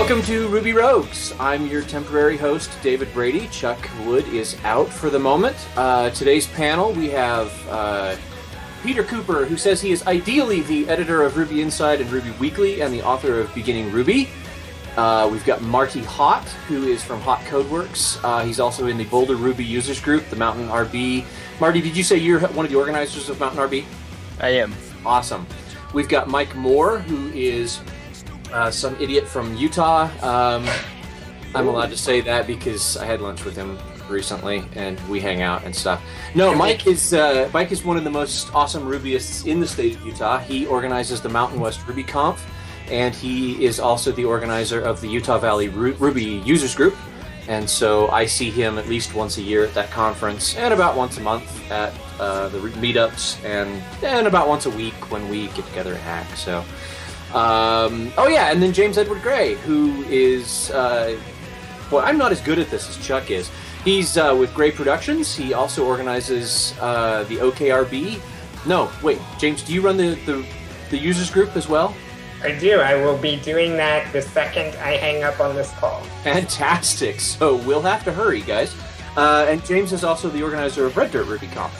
Welcome to Ruby Rogues. I'm your temporary host, David Brady. Chuck Wood is out for the moment. Today's panel, we have Peter Cooper, who says he is ideally the editor of Ruby Inside and Ruby Weekly and the author of Beginning Ruby. We've got Marty Hott, who is from Hot Codeworks. He's also in the Boulder Ruby users group, the Mountain RB. Marty, did you say you're one of the organizers of Mountain RB? I am. Awesome. We've got Mike Moore, who is some idiot from Utah. I'm allowed to say that because I had lunch with him recently and we hang out and stuff. No, Mike is one of the most awesome Rubyists in the state of Utah. He organizes the Mountain West RubyConf, and he is also the organizer of the Utah Valley Ruby users group. And so I see him at least once a year at that conference and about once a month at the meetups and about once a week when we get together at Hack. So, and then James Edward Gray, who is, I'm not as good at this as Chuck is. He's with Gray Productions. He also organizes the OKRB. No, wait, James, do you run the users group as well? I do. I will be doing that the second I hang up on this call. Fantastic. So we'll have to hurry, guys. And James is also the organizer of Red Dirt RubyConf.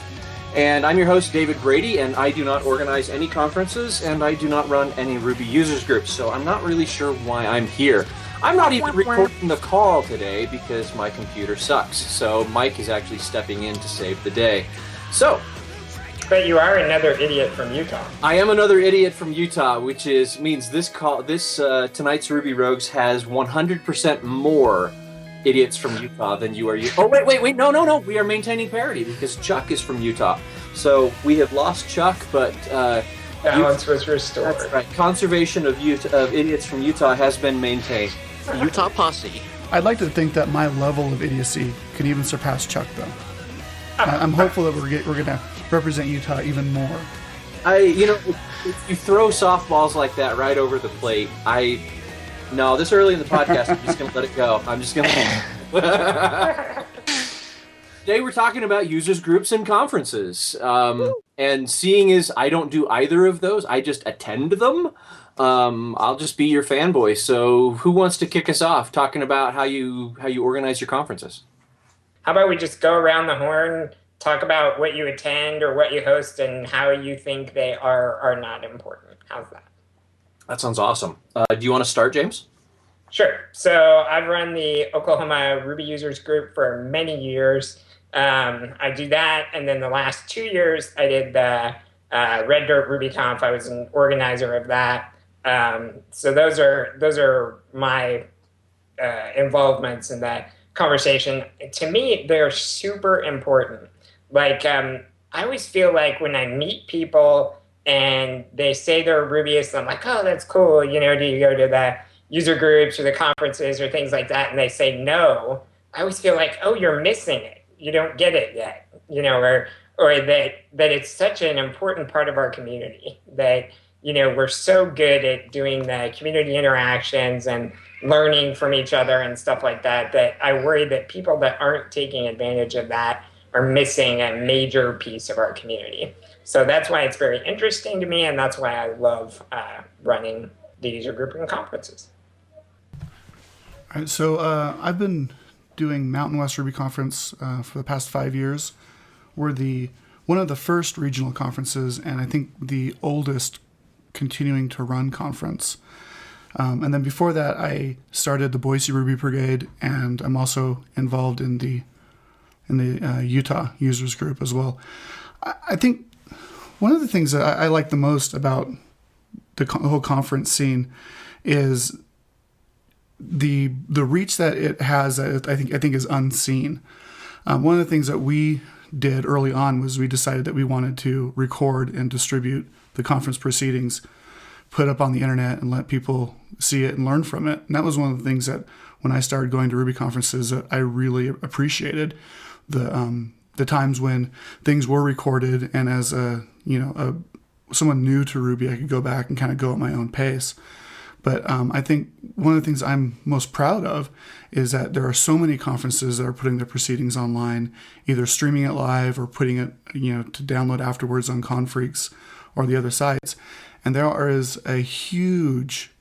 And I'm your host, David Brady, and I do not organize any conferences, and I do not run any Ruby users groups, so I'm not really sure why I'm here. I'm not even recording the call today because my computer sucks, so Mike is actually stepping in to save the day. So, but you are another idiot from Utah. I am another idiot from Utah, which means tonight's Ruby Rogues has 100% more idiots from Utah than you are. Oh, wait, no. We are maintaining parity because Chuck is from Utah. So we have lost Chuck, but balance was restored. That's right. Conservation of idiots from Utah has been maintained. Utah posse. I'd like to think that my level of idiocy can even surpass Chuck, though. I'm hopeful that we're going to represent Utah even more. If you throw softballs like that right over the plate, no, this early in the podcast, I'm just going to let it go. I'm just going to... Today we're talking about users groups and conferences. And seeing as I don't do either of those, I just attend them. I'll just be your fanboy. So who wants to kick us off talking about how you organize your conferences? How about we just go around the horn, talk about what you attend or what you host and how you think they are not important. How's that? That sounds awesome. Do you want to start, James? Sure. So I've run the Oklahoma Ruby users group for many years. I do that, and then the last 2 years I did the Red Dirt RubyConf. I was an organizer of that. So those are my involvements in that conversation. To me, they're super important. Like I always feel like when I meet people and they say they're Rubyists, I'm like, oh, that's cool. Do you go to the user groups or the conferences or things like that? And they say no. I always feel like, oh, you're missing it. You don't get it yet, or that it's such an important part of our community that, we're so good at doing the community interactions and learning from each other and stuff like that, that I worry that people that aren't taking advantage of that are missing a major piece of our community. So that's why it's very interesting to me, and that's why I love running the user group and conferences. All right, so I've been doing Mountain West Ruby Conference for the past 5 years. We're one of the first regional conferences, and I think the oldest continuing to run conference. And then before that, I started the Boise Ruby Brigade, and I'm also involved in the Utah users group as well. I think one of the things that I like the most about the whole conference scene is the reach that it has. I think is unseen. One of the things that we did early on was we decided that we wanted to record and distribute the conference proceedings, put up on the internet, and let people see it and learn from it. And that was one of the things that when I started going to Ruby conferences that I really appreciated, the times when things were recorded, and as someone new to Ruby, I could go back and kind of go at my own pace. But I think one of the things I'm most proud of is that there are so many conferences that are putting their proceedings online, either streaming it live or putting it, to download afterwards on Confreaks or the other sites. And there is a huge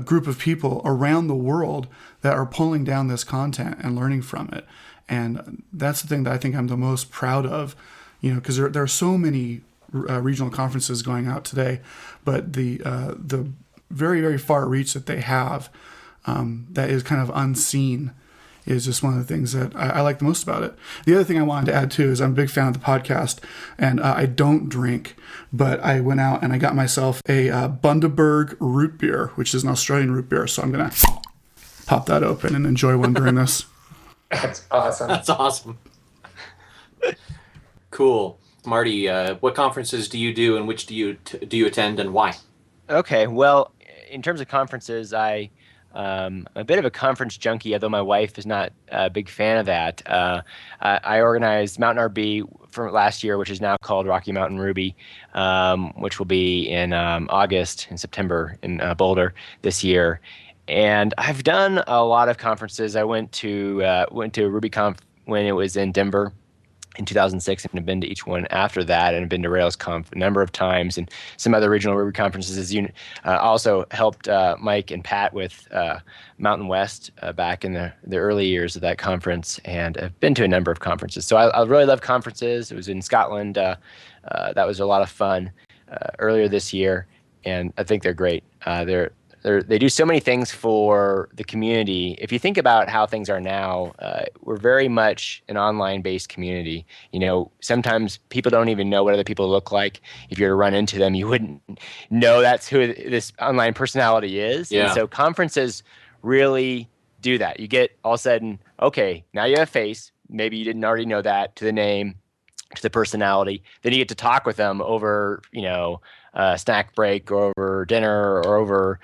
group of people around the world that are pulling down this content and learning from it. And that's the thing that I think I'm the most proud of, because there are so many regional conferences going out today, but the very, very far reach that they have, that is kind of unseen, is just one of the things that I like the most about it. The other thing I wanted to add too is I'm a big fan of the podcast, and I don't drink, but I went out and I got myself a Bundaberg root beer, which is an Australian root beer. So I'm going to pop that open and enjoy one during this. That's awesome. That's awesome. Cool. Marty, what conferences do you do, and which do you attend, and why? Okay, well, in terms of conferences, I'm a bit of a conference junkie, although my wife is not a big fan of that. I organized Mountain RB from last year, which is now called Rocky Mountain Ruby, which will be in August and September in Boulder this year. And I've done a lot of conferences. I went to RubyConf when it was in Denver in 2006, and have been to each one after that, and have been to RailsConf a number of times, and some other regional Ruby conferences. As you also helped Mike and Pat with Mountain West back in the early years of that conference, and I've been to a number of conferences. So I really love conferences. It was in Scotland. That was a lot of fun earlier this year, and I think they're great. They do so many things for the community. If you think about how things are now, we're very much an online-based community. Sometimes people don't even know what other people look like. If you were to run into them, you wouldn't know that's who this online personality is. Yeah. And so conferences really do that. You get all of a sudden, okay, now you have a face. Maybe you didn't already know that, to the name, to the personality. Then you get to talk with them over, snack break, or over dinner, or over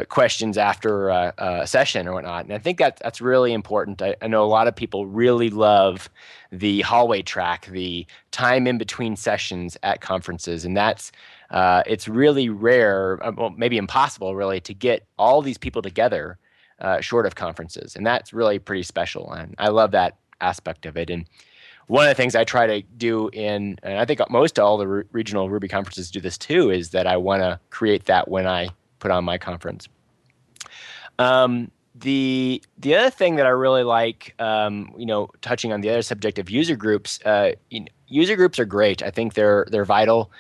questions after a session or whatnot. And I think that's really important. I know a lot of people really love the hallway track, the time in between sessions at conferences. And that's it's really rare, well, maybe impossible really, to get all these people together short of conferences. And that's really pretty special. And I love that aspect of it. And one of the things I try to do and I think most all the regional Ruby conferences do this too, is that I want to create that when I put on my conference. The other thing that I really like, touching on the other subject of user groups, user groups are great. I think they're vital.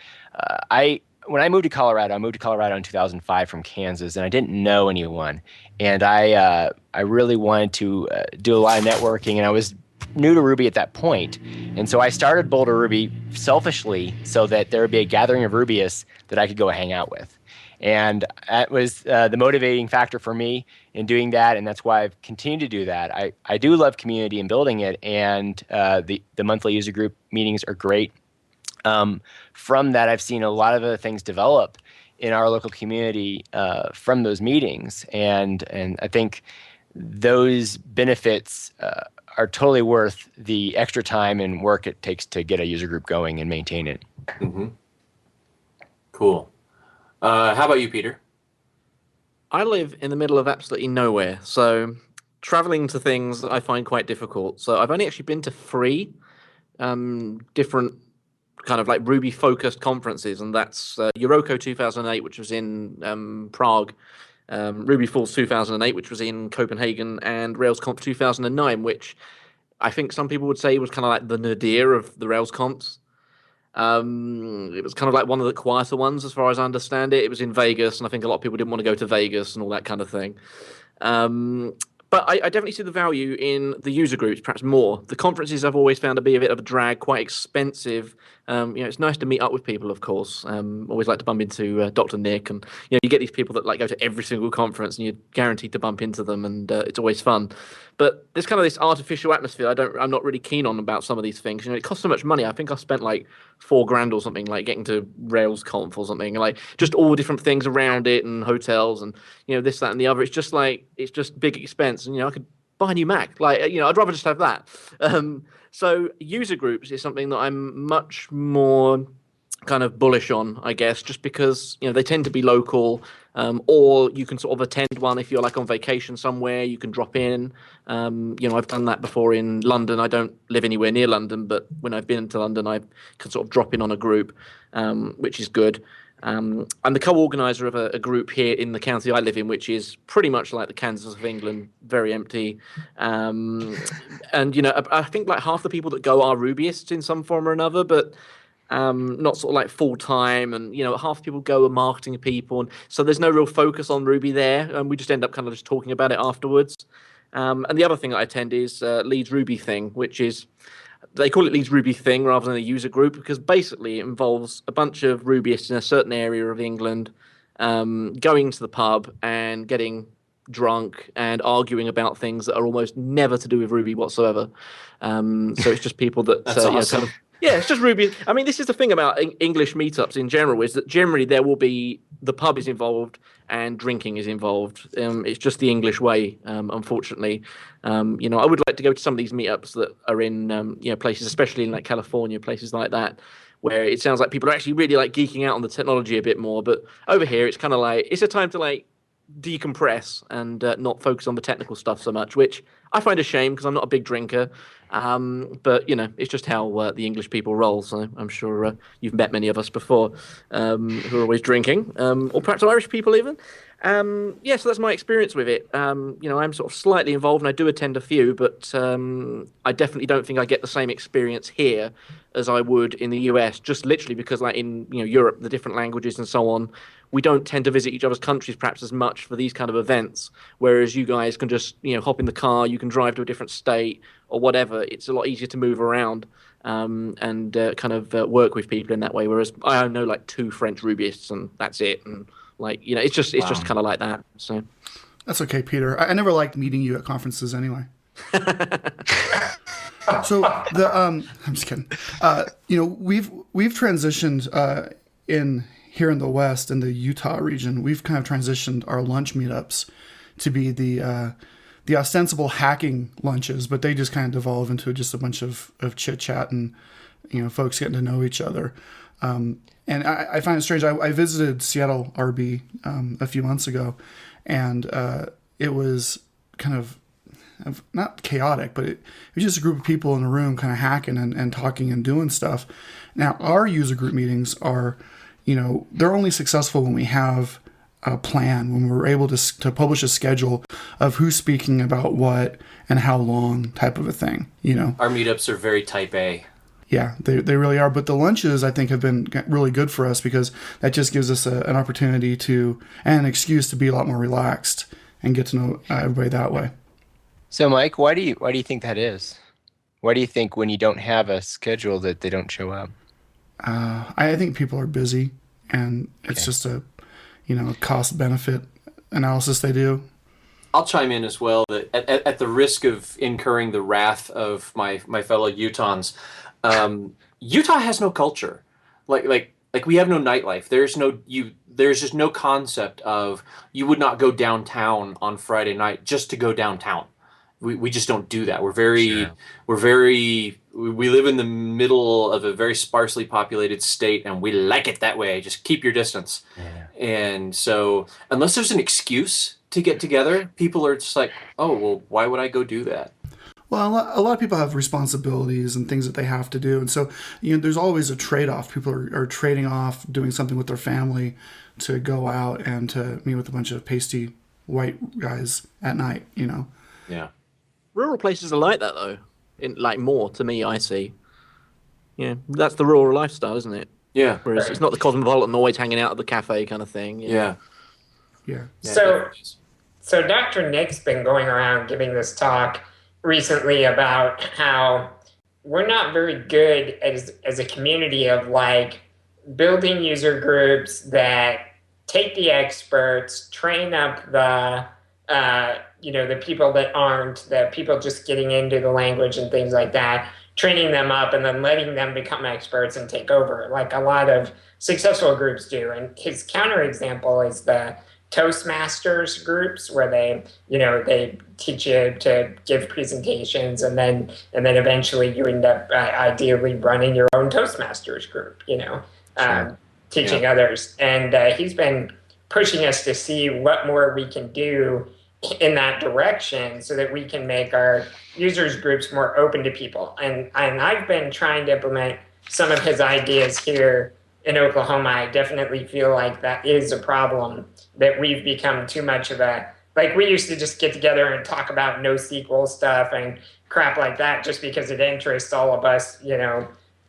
When I moved to Colorado in 2005 from Kansas, and I didn't know anyone, and I really wanted to do a lot of networking, and I was new to Ruby at that point. And so I started Boulder Ruby selfishly so that there would be a gathering of Rubyists that I could go hang out with. And that was the motivating factor for me in doing that, and that's why I've continued to do that. I do love community and building it, and the monthly user group meetings are great. From that, I've seen a lot of other things develop in our local community from those meetings, and I think those benefits are totally worth the extra time and work it takes to get a user group going and maintain it. Mm-hmm. Cool. How about you, Peter? I live in the middle of absolutely nowhere, so traveling to things I find quite difficult. So I've only actually been to 3 different kind of like Ruby-focused conferences, and that's Euroko 2008, which was in Prague, Ruby Falls 2008, which was in Copenhagen, and RailsConf 2009, which I think some people would say was kind of like the nadir of the RailsConfs. It was kind of like one of the quieter ones, as far as I understand it. It was in Vegas, and I think a lot of people didn't want to go to Vegas and all that kind of thing. But I definitely see the value in the user groups, perhaps more. The conferences I've always found to be a bit of a drag, quite expensive. It's nice to meet up with people, of course. Always like to bump into Dr. Nick, and you get these people that like go to every single conference, and you're guaranteed to bump into them, and it's always fun. But there's kind of this artificial atmosphere I'm not really keen on about some of these things. It costs so much money. I think I spent like $4,000 or something, like getting to RailsConf or something, like just all different things around it, and hotels, and this, that, and the other. It's just big expense, and I could buy a new Mac. I'd rather just have that. So user groups is something that I'm much more kind of bullish on, I guess, just because they tend to be local, or you can sort of attend one if you're like on vacation somewhere. You can drop in. I've done that before in London. I don't live anywhere near London, but when I've been to London, I can sort of drop in on a group, which is good. I'm the co-organizer of a group here in the county I live in, which is pretty much like the Kansas of England, very empty. And I think like half the people that go are Rubyists in some form or another, but not sort of like full time. And half the people go are marketing people, and so there's no real focus on Ruby there, and we just end up kind of just talking about it afterwards. And the other thing that I attend is Leeds Ruby Thing, which is, they call it Leeds Ruby Thing rather than a user group, because basically it involves a bunch of Rubyists in a certain area of England going to the pub and getting drunk and arguing about things that are almost never to do with Ruby whatsoever. So it's just people that That's awesome. yeah, it's just Ruby. I mean, this is the thing about English meetups in general, is that generally there will be, the pub is involved and drinking is involved. It's just the English way, unfortunately. I would like to go to some of these meetups that are in, places, especially in like California, places like that, where it sounds like people are actually really like geeking out on the technology a bit more. But over here, it's kind of like, it's a time to like decompress and not focus on the technical stuff so much, which I find a shame because I'm not a big drinker. But it's just how the English people roll. So I'm sure you've met many of us before who are always drinking, or perhaps Irish people even. So that's my experience with it. I'm sort of slightly involved, and I do attend a few, but I definitely don't think I get the same experience here as I would in the US. Just literally because, like in Europe, the different languages and so on, we don't tend to visit each other's countries perhaps as much for these kind of events. Whereas you guys can just hop in the car, you can drive to a different state or whatever. It's a lot easier to move around and kind of work with people in that way. Whereas I know like 2 French Rubyists and that's it. And it's just kind of like that. So That's okay, Peter. I never liked meeting you at conferences anyway. So I'm just kidding. We've transitioned in here in the West, in the Utah region. We've kind of transitioned our lunch meetups to be the ostensible hacking lunches, but they just kind of devolve into just a bunch of chit chat and folks getting to know each other. And I find it strange. I visited Seattle RB a few months ago, and it was kind of not chaotic, but it was just a group of people in a room kind of hacking and talking and doing stuff. Now, our user group meetings are, they're only successful when we have a plan, when we're able to publish a schedule of who's speaking about what and how long, type of a thing, Our meetups are very type A. Yeah, they really are. But the lunches, I think, have been really good for us because that just gives us an opportunity and an excuse to be a lot more relaxed and get to know everybody that way. So, Mike, why do you think that is? Why do you think when you don't have a schedule that they don't show up? I think people are busy, and it's just a cost-benefit analysis they do. I'll chime in as well that at the risk of incurring the wrath of my fellow Utahns, Utah has no culture. Like we have no nightlife. There's just no concept of you would not go downtown on Friday night just to go downtown. We just don't do that. We live in the middle of a very sparsely populated state, and we like it that way. Just keep your distance. Yeah. And so unless there's an excuse to get together, people are just like, oh, well, why would I go do that? Well, a lot of people have responsibilities and things that they have to do. And so, there's always a trade-off. People are trading off doing something with their family to go out and to meet with a bunch of pasty white guys at night, Yeah. Rural places are like that, though. More, to me, I see. Yeah, that's the rural lifestyle, isn't it? Yeah. Whereas it's not the cosmopolitan always hanging out at the cafe kind of thing. Yeah. Yeah. So Dr. Nick's been going around giving this talk recently about how we're not very good as a community of building user groups that take the experts, train up the people that aren't, the people just getting into the language and things like that, training them up and then letting them become experts and take over like a lot of successful groups do. And his counterexample is the Toastmasters groups where they teach you to give presentations and then eventually you end up ideally running your own Toastmasters group, teaching others. And he's been pushing us to see what more we can do in that direction so that we can make our users groups more open to people. And I've been trying to implement some of his ideas here in Oklahoma, I definitely feel like that is a problem, that we've become too much of a, like, we used to just get together and talk about NoSQL stuff and crap like that just because it interests all of us,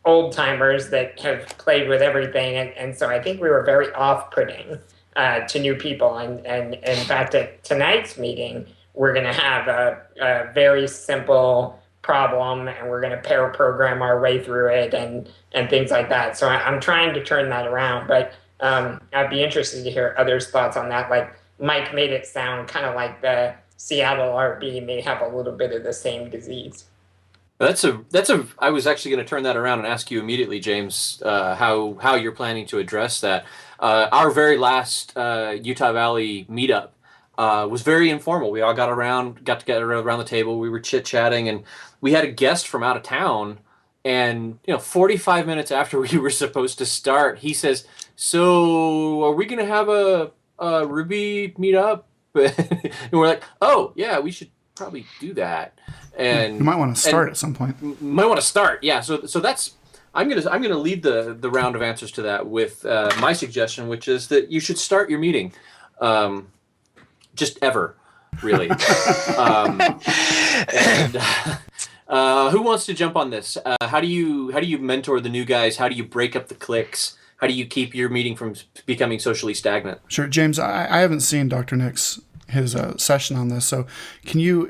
old timers that have played with everything. And so I think we were very off-putting to new people. And in fact, at tonight's meeting, we're going to have a very simple problem, and we're going to pair program our way through it and things like that. So I'm trying to turn that around, but I'd be interested to hear others' thoughts on that. Like Mike made it sound kind of like the Seattle RB may have a little bit of the same disease. I was actually going to turn that around and ask you immediately, James, how you're planning to address that. Our very last Utah Valley meetup was very informal. We all got together around the table. We were chit-chatting, and we had a guest from out of town. And 45 minutes after we were supposed to start, he says, "So, are we going to have a Ruby meetup?" And we're like, "Oh, yeah, we should probably do that." And you might want to start at some point. Might want to start, yeah. So that's I'm gonna lead the round of answers to that with my suggestion, which is that you should start your meeting, just ever, really. And who wants to jump on this? How do you mentor the new guys? How do you break up the cliques? How do you keep your meeting from becoming socially stagnant? Sure, James. I haven't seen Dr. Nick's his session on this, so can you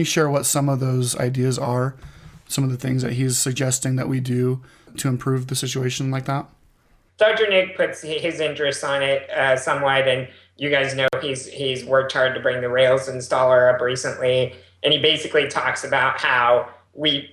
share what some of those ideas are, some of the things that he's suggesting that we do to improve the situation like that? Dr. Nick puts his interest on it somewhat, and you guys know he's worked hard to bring the Rails installer up recently, and he basically talks about how we,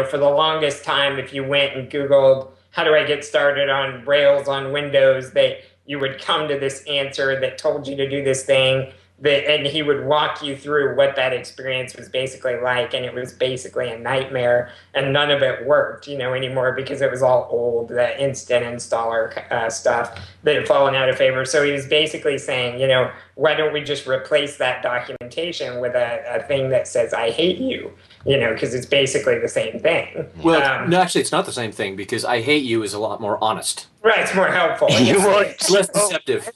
for the longest time, if you went and Googled, how do I get started on Rails on Windows, that you would come to this answer that told you to do this thing, and he would walk you through what that experience was basically like, and it was basically a nightmare, and none of it worked, anymore, because it was all old, the instant installer stuff that had fallen out of favor. So he was basically saying, why don't we just replace that documentation with a thing that says, "I hate you," because it's basically the same thing. Well, no, actually, it's not the same thing, because "I hate you" is a lot more honest. Right, it's more helpful. It's less deceptive.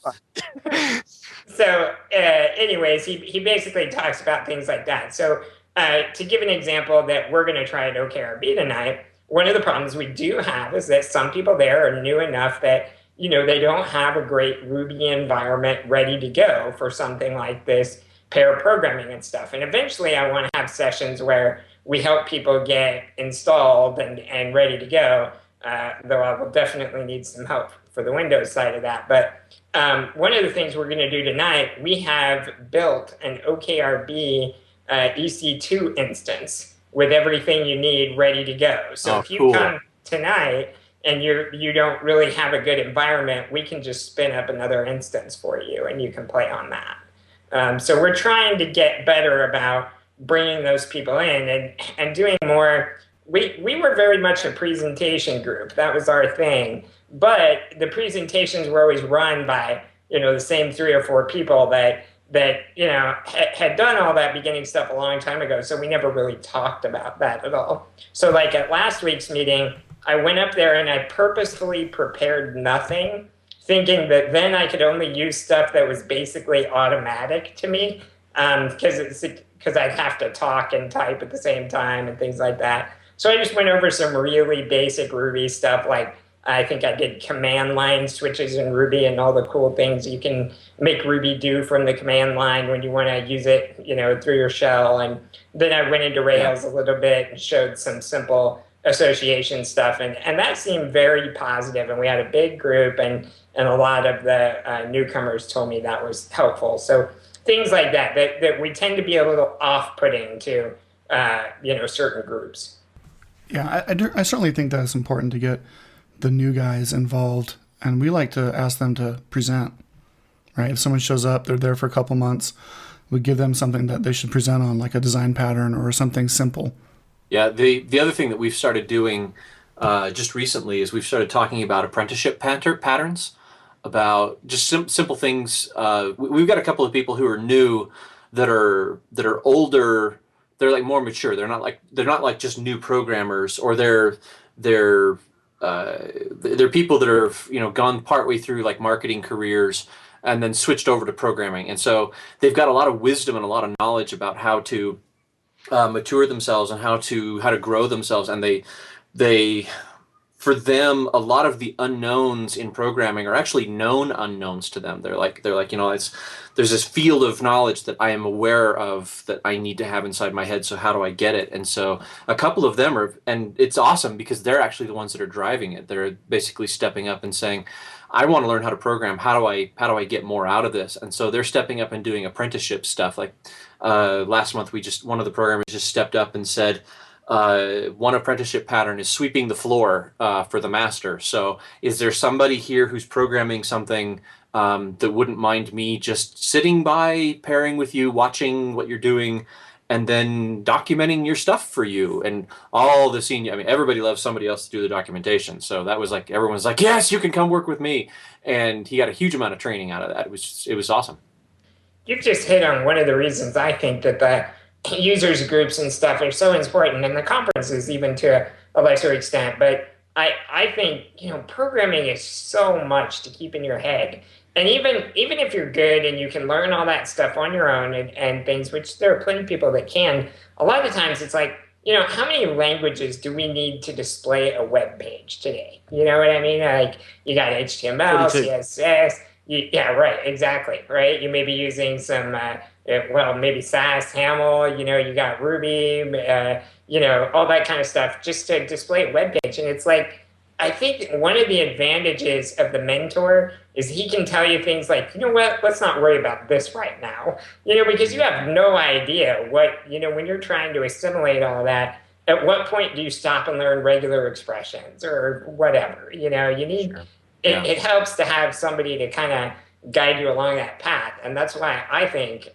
So anyways, he basically talks about things like that. So to give an example that we're going to try at OKRB tonight, one of the problems we do have is that some people there are new enough that, they don't have a great Ruby environment ready to go for something like this pair programming and stuff. And eventually I want to have sessions where we help people get installed and ready to go, though I will definitely need some help for the Windows side of that. But one of the things we're going to do tonight, we have built an OKRB EC2 instance with everything you need ready to go. So if you come tonight and you don't really have a good environment, we can just spin up another instance for you and you can play on that. So we're trying to get better about bringing those people in and doing more. We were very much a presentation group. That was our thing. But the presentations were always run by, the same 3 or 4 people that had done all that beginning stuff a long time ago. So we never really talked about that at all. So like at last week's meeting, I went up there and I purposefully prepared nothing, thinking that then I could only use stuff that was basically automatic to me, because I'd have to talk and type at the same time and things like that. So I just went over some really basic Ruby stuff, like I think I did command line switches in Ruby and all the cool things you can make Ruby do from the command line when you want to use it, through your shell. And then I went into Rails a little bit and showed some simple association stuff. And that seemed very positive. And we had a big group, and a lot of the newcomers told me that was helpful. So things like that we tend to be a little off-putting to, certain groups. Yeah, I certainly think that it's important to get the new guys involved, and we like to ask them to present, right? If someone shows up, they're there for a couple months, we give them something that they should present on, like a design pattern or something simple. Yeah, the other thing that we've started doing just recently is we've started talking about apprenticeship patterns, about just simple things. We've got a couple of people who are new that are older. They're like more mature. They're not like just new programmers, or they're they're people that are, gone partway through like marketing careers and then switched over to programming, and so they've got a lot of wisdom and a lot of knowledge about how to mature themselves and how to grow themselves, and they for them, a lot of the unknowns in programming are actually known unknowns to them. They're like, there's this field of knowledge that I am aware of that I need to have inside my head. So how do I get it? And so a couple of them are, and it's awesome because they're actually the ones that are driving it. They're basically stepping up and saying, I want to learn how to program. How do I get more out of this? And so they're stepping up and doing apprenticeship stuff. Like last month, one of the programmers just stepped up and said, one apprenticeship pattern is sweeping the floor for the master. So is there somebody here who's programming something that wouldn't mind me just sitting by, pairing with you, watching what you're doing, and then documenting your stuff for you? And all the senior, I mean, everybody loves somebody else to do the documentation. So that was like, everyone's like, yes, you can come work with me. And he got a huge amount of training out of that. It was awesome. You've just hit on one of the reasons I think that the users groups and stuff are so important, and the conferences even to a lesser extent. But I think, programming is so much to keep in your head. And even if you're good and you can learn all that stuff on your own and things, which there are plenty of people that can, a lot of the times it's like, how many languages do we need to display a web page today? You know what I mean? Like, you got HTML, 42. CSS. Yeah, right, exactly, right? You may be using some, maybe Sass, Haml, you got Ruby, all that kind of stuff just to display a web page. And it's like, I think one of the advantages of the mentor is he can tell you things like, let's not worry about this right now, because you have no idea what, when you're trying to assimilate all that, at what point do you stop and learn regular expressions or whatever, you need, Sure. It helps to have somebody to kind of guide you along that path. And that's why I think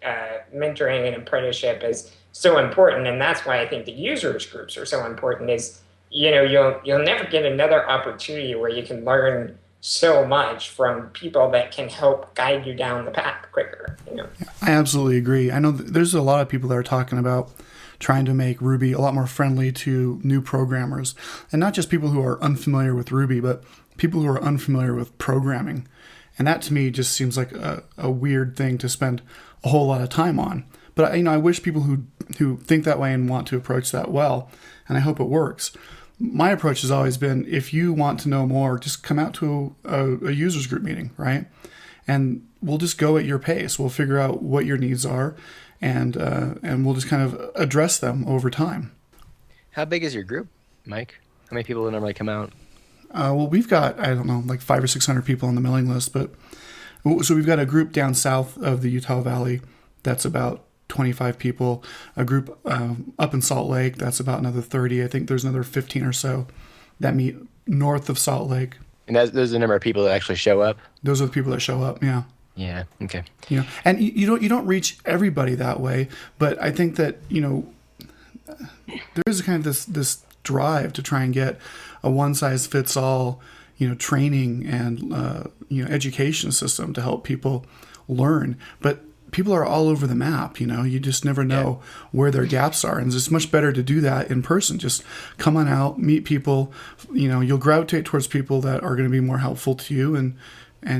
mentoring and apprenticeship is so important. And that's why I think the users groups are so important is, you'll never get another opportunity where you can learn so much from people that can help guide you down the path quicker. I absolutely agree. I know there's a lot of people that are talking about trying to make Ruby a lot more friendly to new programmers, and not just people who are unfamiliar with Ruby, but people who are unfamiliar with programming. And that to me just seems like a weird thing to spend a whole lot of time on. But I wish people who think that way and want to approach that well, and I hope it works. My approach has always been, if you want to know more, just come out to a users group meeting, right? And we'll just go at your pace. We'll figure out what your needs are, and we'll just kind of address them over time. How big is your group, Mike? How many people normally come out? Well, we've got, I don't know, like 500 or 600 people on the mailing list, but so we've got a group down south of the Utah Valley that's about 25 people, a group up in Salt Lake that's about another 30. I think there's another 15 or so that meet north of Salt Lake. And those are the number of people that actually show up? Those are the people that show up, yeah. Yeah, okay. And you don't reach everybody that way, but I think that, there is kind of this drive to try and get a one-size-fits-all, training and, education system to help people learn. But people are all over the map, you just never know where their gaps are. And it's much better to do that in person. Just come on out, meet people, you'll gravitate towards people that are going to be more helpful to you and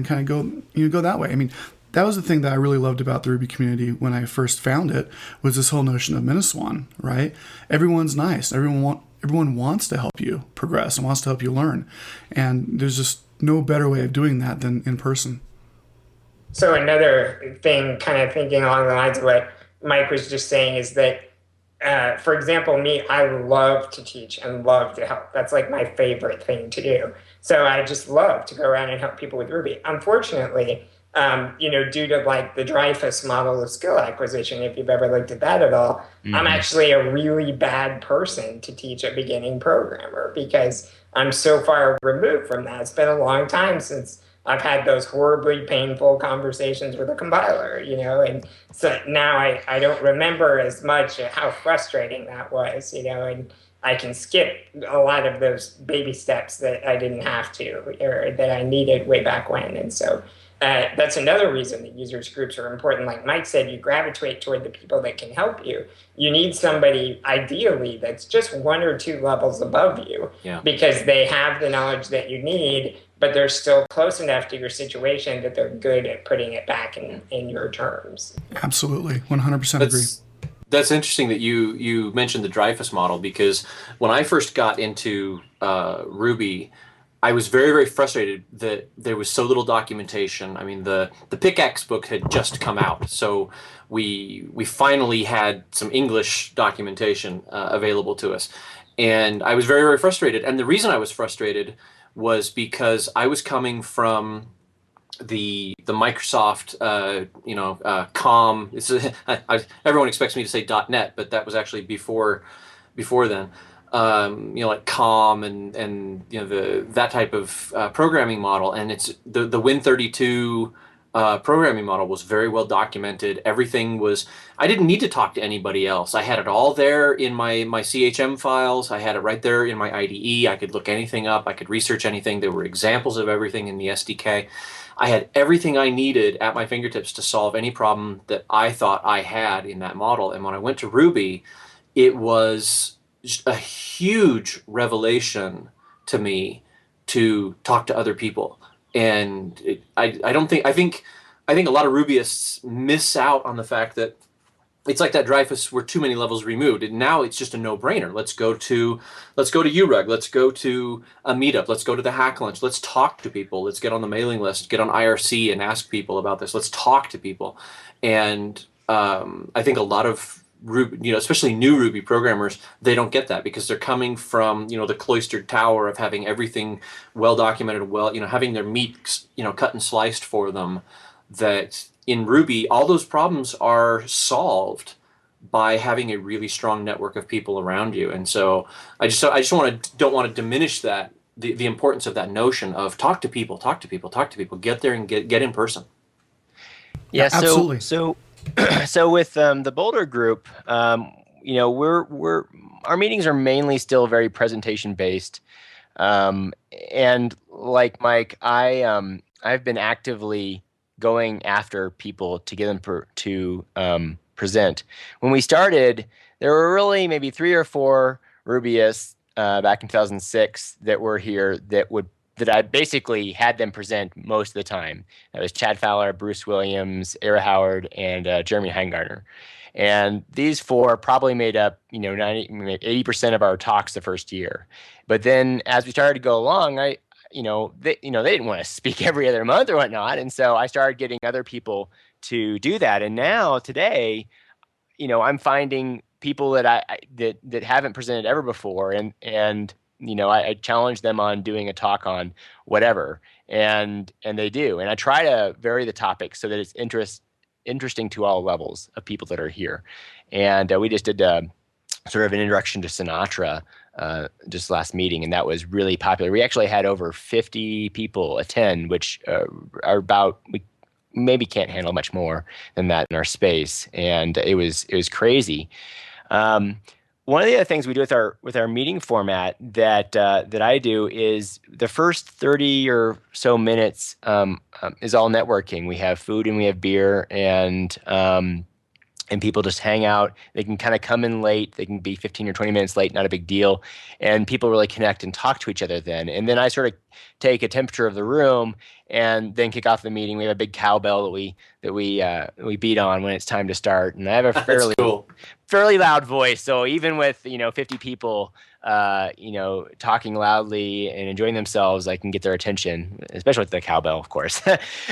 kind of go that way. I mean, that was the thing that I really loved about the Ruby community when I first found it, was this whole notion of Minneswan, right? Everyone's nice. Everyone wants to help you progress and wants to help you learn. And there's just no better way of doing that than in person. So another thing, kind of thinking along the lines of what Mike was just saying, is that, for example, me, I love to teach and love to help. That's like my favorite thing to do. So I just love to go around and help people with Ruby. Unfortunately, due to like the Dreyfus model of skill acquisition, if you've ever looked at that at all, I'm actually a really bad person to teach a beginning programmer because I'm so far removed from that. It's been a long time since I've had those horribly painful conversations with a compiler, and so now I don't remember as much how frustrating that was, and I can skip a lot of those baby steps that I didn't have to or that I needed way back when. And so That's another reason that users groups are important. Like Mike said, you gravitate toward the people that can help you. You need somebody ideally that's just 1 or 2 levels above you, because they have the knowledge that you need, but they're still close enough to your situation that they're good at putting it back in your terms. Absolutely, 100% agree. That's interesting that you mentioned the Dreyfus model, because when I first got into Ruby, I was very, very frustrated that there was so little documentation. I mean, the Pickaxe book had just come out, so we finally had some English documentation available to us, and I was very, very frustrated. And the reason I was frustrated was because I was coming from the Microsoft, COM. Everyone expects me to say .NET, but that was actually before then. Like COM and that type of programming model, and it's the Win32 programming model was very well documented. Everything was. I didn't need to talk to anybody else. I had it all there in my CHM files. I had it right there in my IDE. I could look anything up. I could research anything. There were examples of everything in the SDK. I had everything I needed at my fingertips to solve any problem that I thought I had in that model. And when I went to Ruby, it was just a huge revelation to me to talk to other people. And I think a lot of Rubyists miss out on the fact that it's like that Dreyfus were too many levels removed. And now it's just a no-brainer. Let's go to URUG. Let's go to a meetup. Let's go to the Hack Lunch. Let's talk to people. Let's get on the mailing list. Get on IRC and ask people about this. Let's talk to people. And I think a lot of Ruby, especially new Ruby programmers, they don't get that because they're coming from the cloistered tower of having everything well documented, having their meat cut and sliced for them. That in Ruby, all those problems are solved by having a really strong network of people around you. And so I just don't want to diminish that, the importance of that notion of talk to people, get there and get in person. Yeah, absolutely. So with the Boulder group, we're our meetings are mainly still very presentation based, and like Mike, I've been actively going after people to get them to present. When we started, there were really maybe 3 or 4 Rubyists back in 2006 that were here that I basically had them present most of the time. That was Chad Fowler, Bruce Williams, Era Howard, and Jeremy Heingartner. And these 4 probably made up 80% of our talks the first year. But then as we started to go along, they didn't want to speak every other month or whatnot. And so I started getting other people to do that. And now today, I'm finding people that that haven't presented ever before. And I challenge them on doing a talk on whatever. And they do. And I try to vary the topic so that it's interesting to all levels of people that are here. And we just did sort of an introduction to Sinatra just last meeting, and that was really popular. We actually had over 50 people attend, which are about, we maybe can't handle much more than that in our space, and it was crazy. One of the other things we do with our meeting format that I do is the first 30 or so minutes is all networking. We have food and we have beer, and people just hang out. They can kind of come in late. They can be 15 or 20 minutes late, not a big deal. And people really connect and talk to each other then. And then I sort of take a temperature of the room and then kick off the meeting. We have a big cowbell that we beat on when it's time to start. And I have a fairly loud voice. So even with 50 people talking loudly and enjoying themselves, I can get their attention, especially with the cowbell, of course.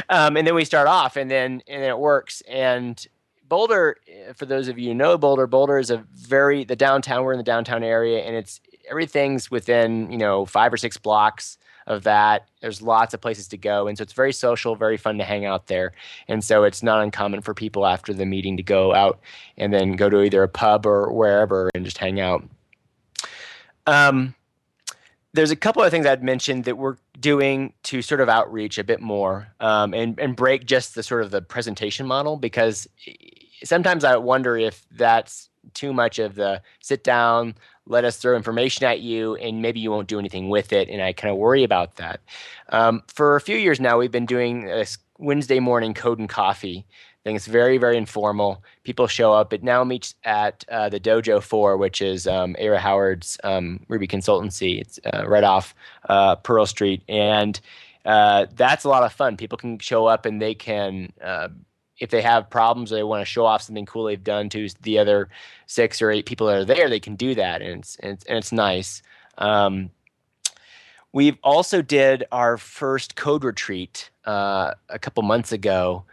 And then we start off, and then it works. And Boulder, for those of you who know Boulder is the downtown. We're in the downtown area, and everything's within 5 or 6 blocks of that. There's lots of places to go, and so it's very social, very fun to hang out there. And so it's not uncommon for people after the meeting to go out and then go to either a pub or wherever and just hang out. There's a couple of things I'd mentioned that we're doing to sort of outreach a bit more and break just the sort of the presentation model, because sometimes I wonder if that's too much of the sit down, let us throw information at you, and maybe you won't do anything with it. And I kind of worry about that. For a few years now, we've been doing Wednesday morning code and coffee thing. It's very, very informal. People show up. It now meets at the Dojo 4, which is Ara Howard's Ruby consultancy. It's right off Pearl Street. And that's a lot of fun. People can show up and they can, if they have problems or they want to show off something cool they've done to the other 6 or 8 people that are there, they can do that. And it's nice. We've also did our first code retreat a couple months ago.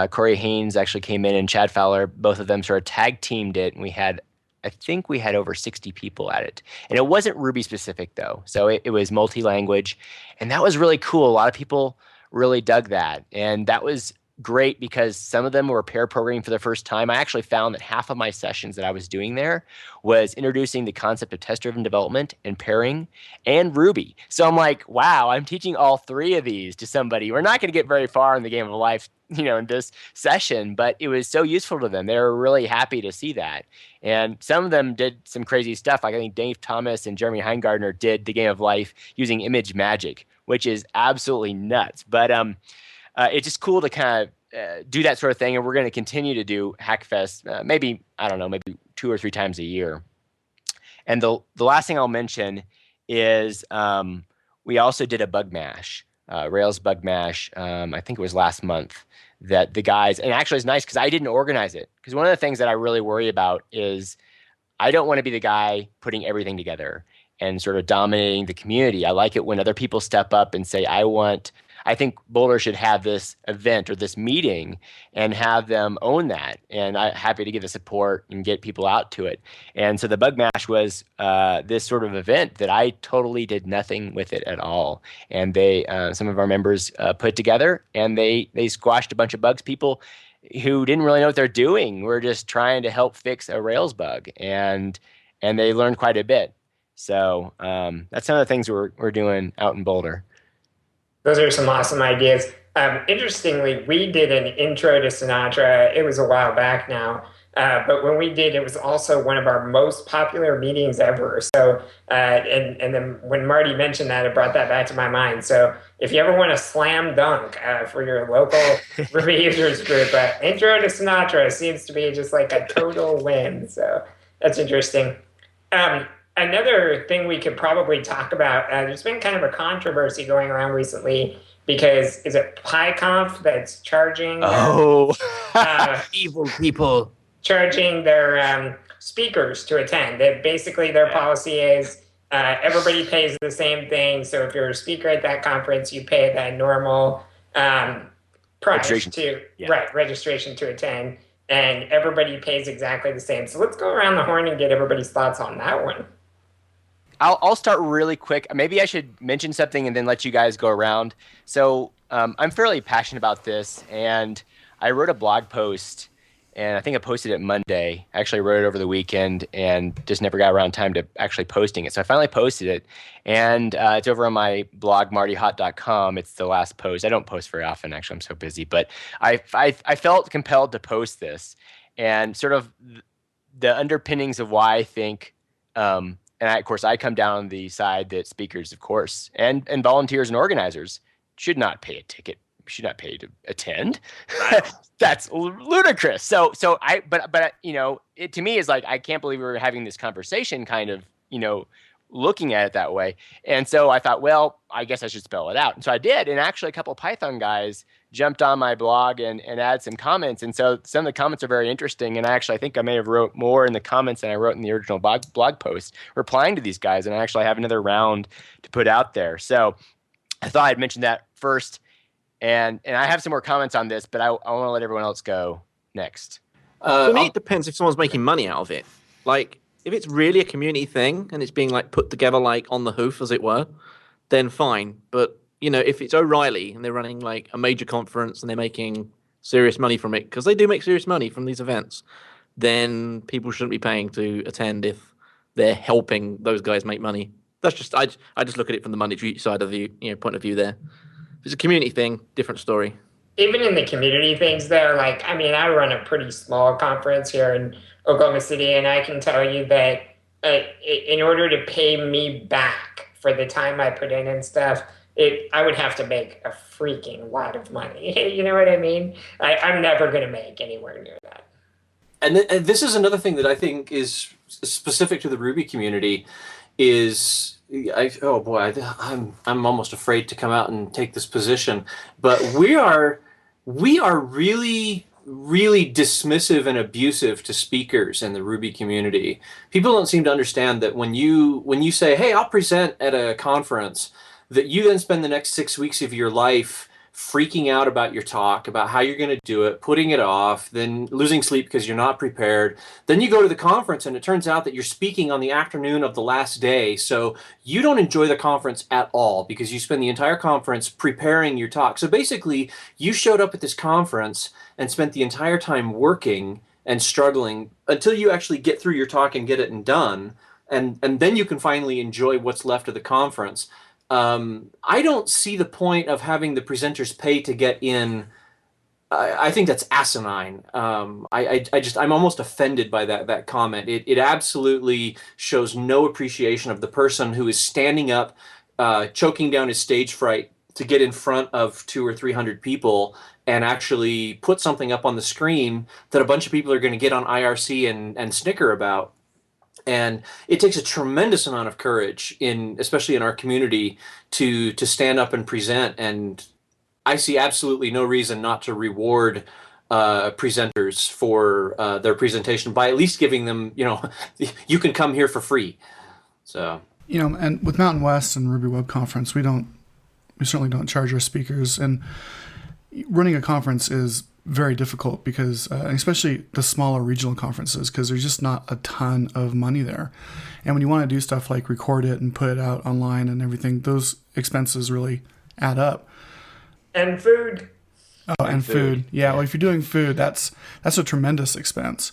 Corey Haynes actually came in and Chad Fowler, both of them sort of tag teamed it. And I think we had over 60 people at it. And it wasn't Ruby specific though. So it was multi-language. And that was really cool. A lot of people really dug that. And that was great because some of them were pair programming for the first time. I actually found that half of my sessions that I was doing there was introducing the concept of test-driven development and pairing and Ruby. So I'm like, wow, I'm teaching all 3 of these to somebody. We're not going to get very far in the game of life, in this session, but it was so useful to them. They were really happy to see that. And some of them did some crazy stuff. Like I think Dave Thomas and Jeremy Heingardner did the game of life using image magic, which is absolutely nuts. But it's just cool to kind of do that sort of thing. And we're going to continue to do Hackfest, maybe 2 or 3 times a year. And the last thing I'll mention is we also did a bug mash, Rails bug mash. I think it was last month that the guys, and actually it's nice because I didn't organize it. Because one of the things that I really worry about is I don't want to be the guy putting everything together and sort of dominating the community. I like it when other people step up and say, I think Boulder should have this event or this meeting and have them own that. And I'm happy to give the support and get people out to it. And so the Bug Mash was this sort of event that I totally did nothing with it at all. And they, some of our members put together and they squashed a bunch of bugs. People who didn't really know what they're doing were just trying to help fix a Rails bug. And they learned quite a bit. So that's some of the things we're doing out in Boulder. Those are some awesome ideas. Interestingly, we did an intro to Sinatra. It was a while back now. But when we did, it was also one of our most popular meetings ever. So, and then when Marty mentioned that, it brought that back to my mind. So if you ever want a slam dunk for your local Ruby users group, intro to Sinatra seems to be just like a total win. So that's interesting. Another thing we could probably talk about, there's been kind of a controversy going around recently because is it PyConf that's charging evil people charging their speakers to attend. Basically, their policy is everybody pays the same thing. So if you're a speaker at that conference, you pay that normal price registration to attend, and everybody pays exactly the same. So let's go around the horn and get everybody's thoughts on that one. I'll start really quick. Maybe I should mention something and then let you guys go around. So I'm fairly passionate about this, and I wrote a blog post, and I think I posted it Monday. I actually wrote it over the weekend and just never got around time to actually posting it. So I finally posted it, and it's over on my blog, martyhot.com. It's the last post. I don't post very often, actually. I'm so busy. But I felt compelled to post this, and sort of the underpinnings of why I think and of course, I come down on the side that speakers, of course, and volunteers and organizers should not pay a ticket, should not pay to attend. That's ludicrous. So but it to me is like, I can't believe we're having this conversation kind of, looking at it that way. And so I thought, well, I guess I should spell it out. And so I did. And actually a couple of Python guys jumped on my blog and add some comments. And so some of the comments are very interesting. And I think I may have wrote more in the comments than I wrote in the original blog post replying to these guys. And I actually have another round to put out there. So I thought I'd mention that first. And I have some more comments on this, but I want to let everyone else go next. For me, it depends if someone's making money out of it. Like, if it's really a community thing and it's being like put together like on the hoof, as it were, then fine. But if it's O'Reilly and they're running like a major conference and they're making serious money from it, because they do make serious money from these events, then people shouldn't be paying to attend if they're helping those guys make money. That's just I just look at it from the monetary side of the point of view there. If it's a community thing, different story. Even in the community things though, I run a pretty small conference here in Oklahoma City, and I can tell you that in order to pay me back for the time I put in and stuff, I would have to make a freaking lot of money. You know what I mean? I'm never going to make anywhere near that. And this is another thing that I think is specific to the Ruby community is oh boy, I'm almost afraid to come out and take this position, but we are really dismissive and abusive to speakers in the Ruby community. People don't seem to understand that when you say, "Hey, I'll present at a conference," that you then spend the next 6 weeks of your life freaking out about your talk, about how you're going to do it, putting it off, then losing sleep because you're not prepared. Then you go to the conference and it turns out that you're speaking on the afternoon of the last day. So you don't enjoy the conference at all because you spend the entire conference preparing your talk. So basically, you showed up at this conference and spent the entire time working and struggling until you actually get through your talk and get it done. And then you can finally enjoy what's left of the conference. I don't see the point of having the presenters pay to get in. I think that's asinine. I'm almost offended by that comment. It absolutely shows no appreciation of the person who is standing up, choking down his stage fright to get in front of 200 or 300 people and actually put something up on the screen that a bunch of people are going to get on IRC and snicker about. And it takes a tremendous amount of courage, especially in our community, to stand up and present. And I see absolutely no reason not to reward presenters for their presentation by at least giving them, you can come here for free. So and with Mountain West and Ruby Web Conference, we certainly don't charge our speakers, and running a conference is very difficult because, especially the smaller regional conferences, because there's just not a ton of money there. And when you want to do stuff like record it and put it out online and everything, those expenses really add up. And food. Oh, and food. Yeah, well, if you're doing food, that's a tremendous expense.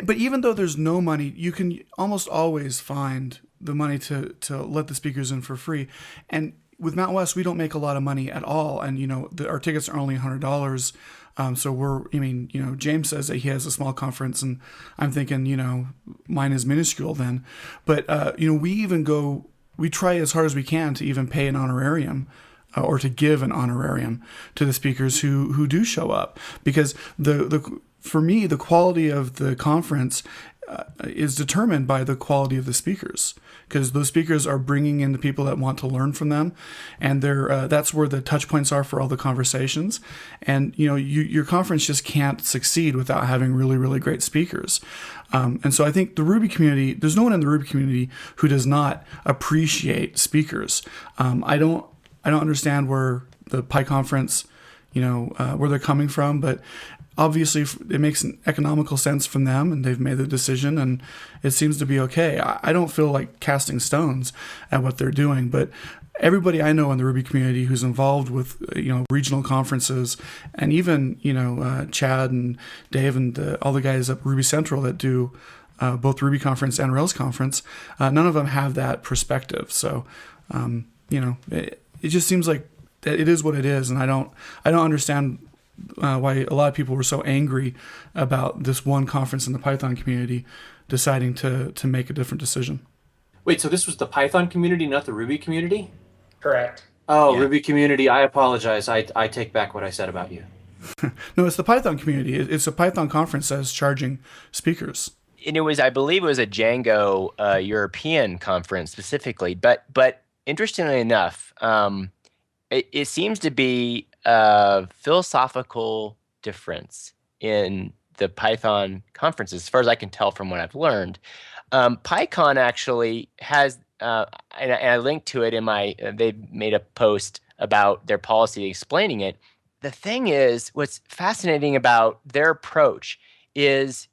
But even though there's no money, you can almost always find the money to let the speakers in for free. And with Mountain West, we don't make a lot of money at all. And, our tickets are only $100. So James says that he has a small conference, and I'm thinking, mine is minuscule then. But, we try as hard as we can to even pay an honorarium or to give an honorarium to the speakers who do show up, because for me, the quality of the conference is determined by the quality of the speakers, because those speakers are bringing in the people that want to learn from them, and that's where the touch points are for all the conversations. And your conference just can't succeed without having really, really great speakers. And so I think the Ruby community, there's no one in the Ruby community who does not appreciate speakers. I don't understand where the PyConference, where they're coming from, but obviously it makes an economical sense from them, and they've made the decision, and it seems to be okay. I don't feel like casting stones at what they're doing, but everybody I know in the Ruby community who's involved with regional conferences, and even Chad and Dave and all the guys at Ruby Central that do both Ruby Conference and Rails Conference, none of them have that perspective. So it just seems like that it is what it is, and I don't understand why a lot of people were so angry about this one conference in the Python community deciding to make a different decision. Wait, so this was the Python community, not the Ruby community? Correct. Oh, Yeah. Ruby community, I apologize. I take back what I said about you. No, it's the Python community. It's a Python conference that's charging speakers. And I believe it was a Django European conference specifically, but interestingly enough, it seems to be a philosophical difference in the Python conferences, as far as I can tell from what I've learned. PyCon actually has, and I linked to it in they made a post about their policy explaining it. The thing is, what's fascinating about their approach is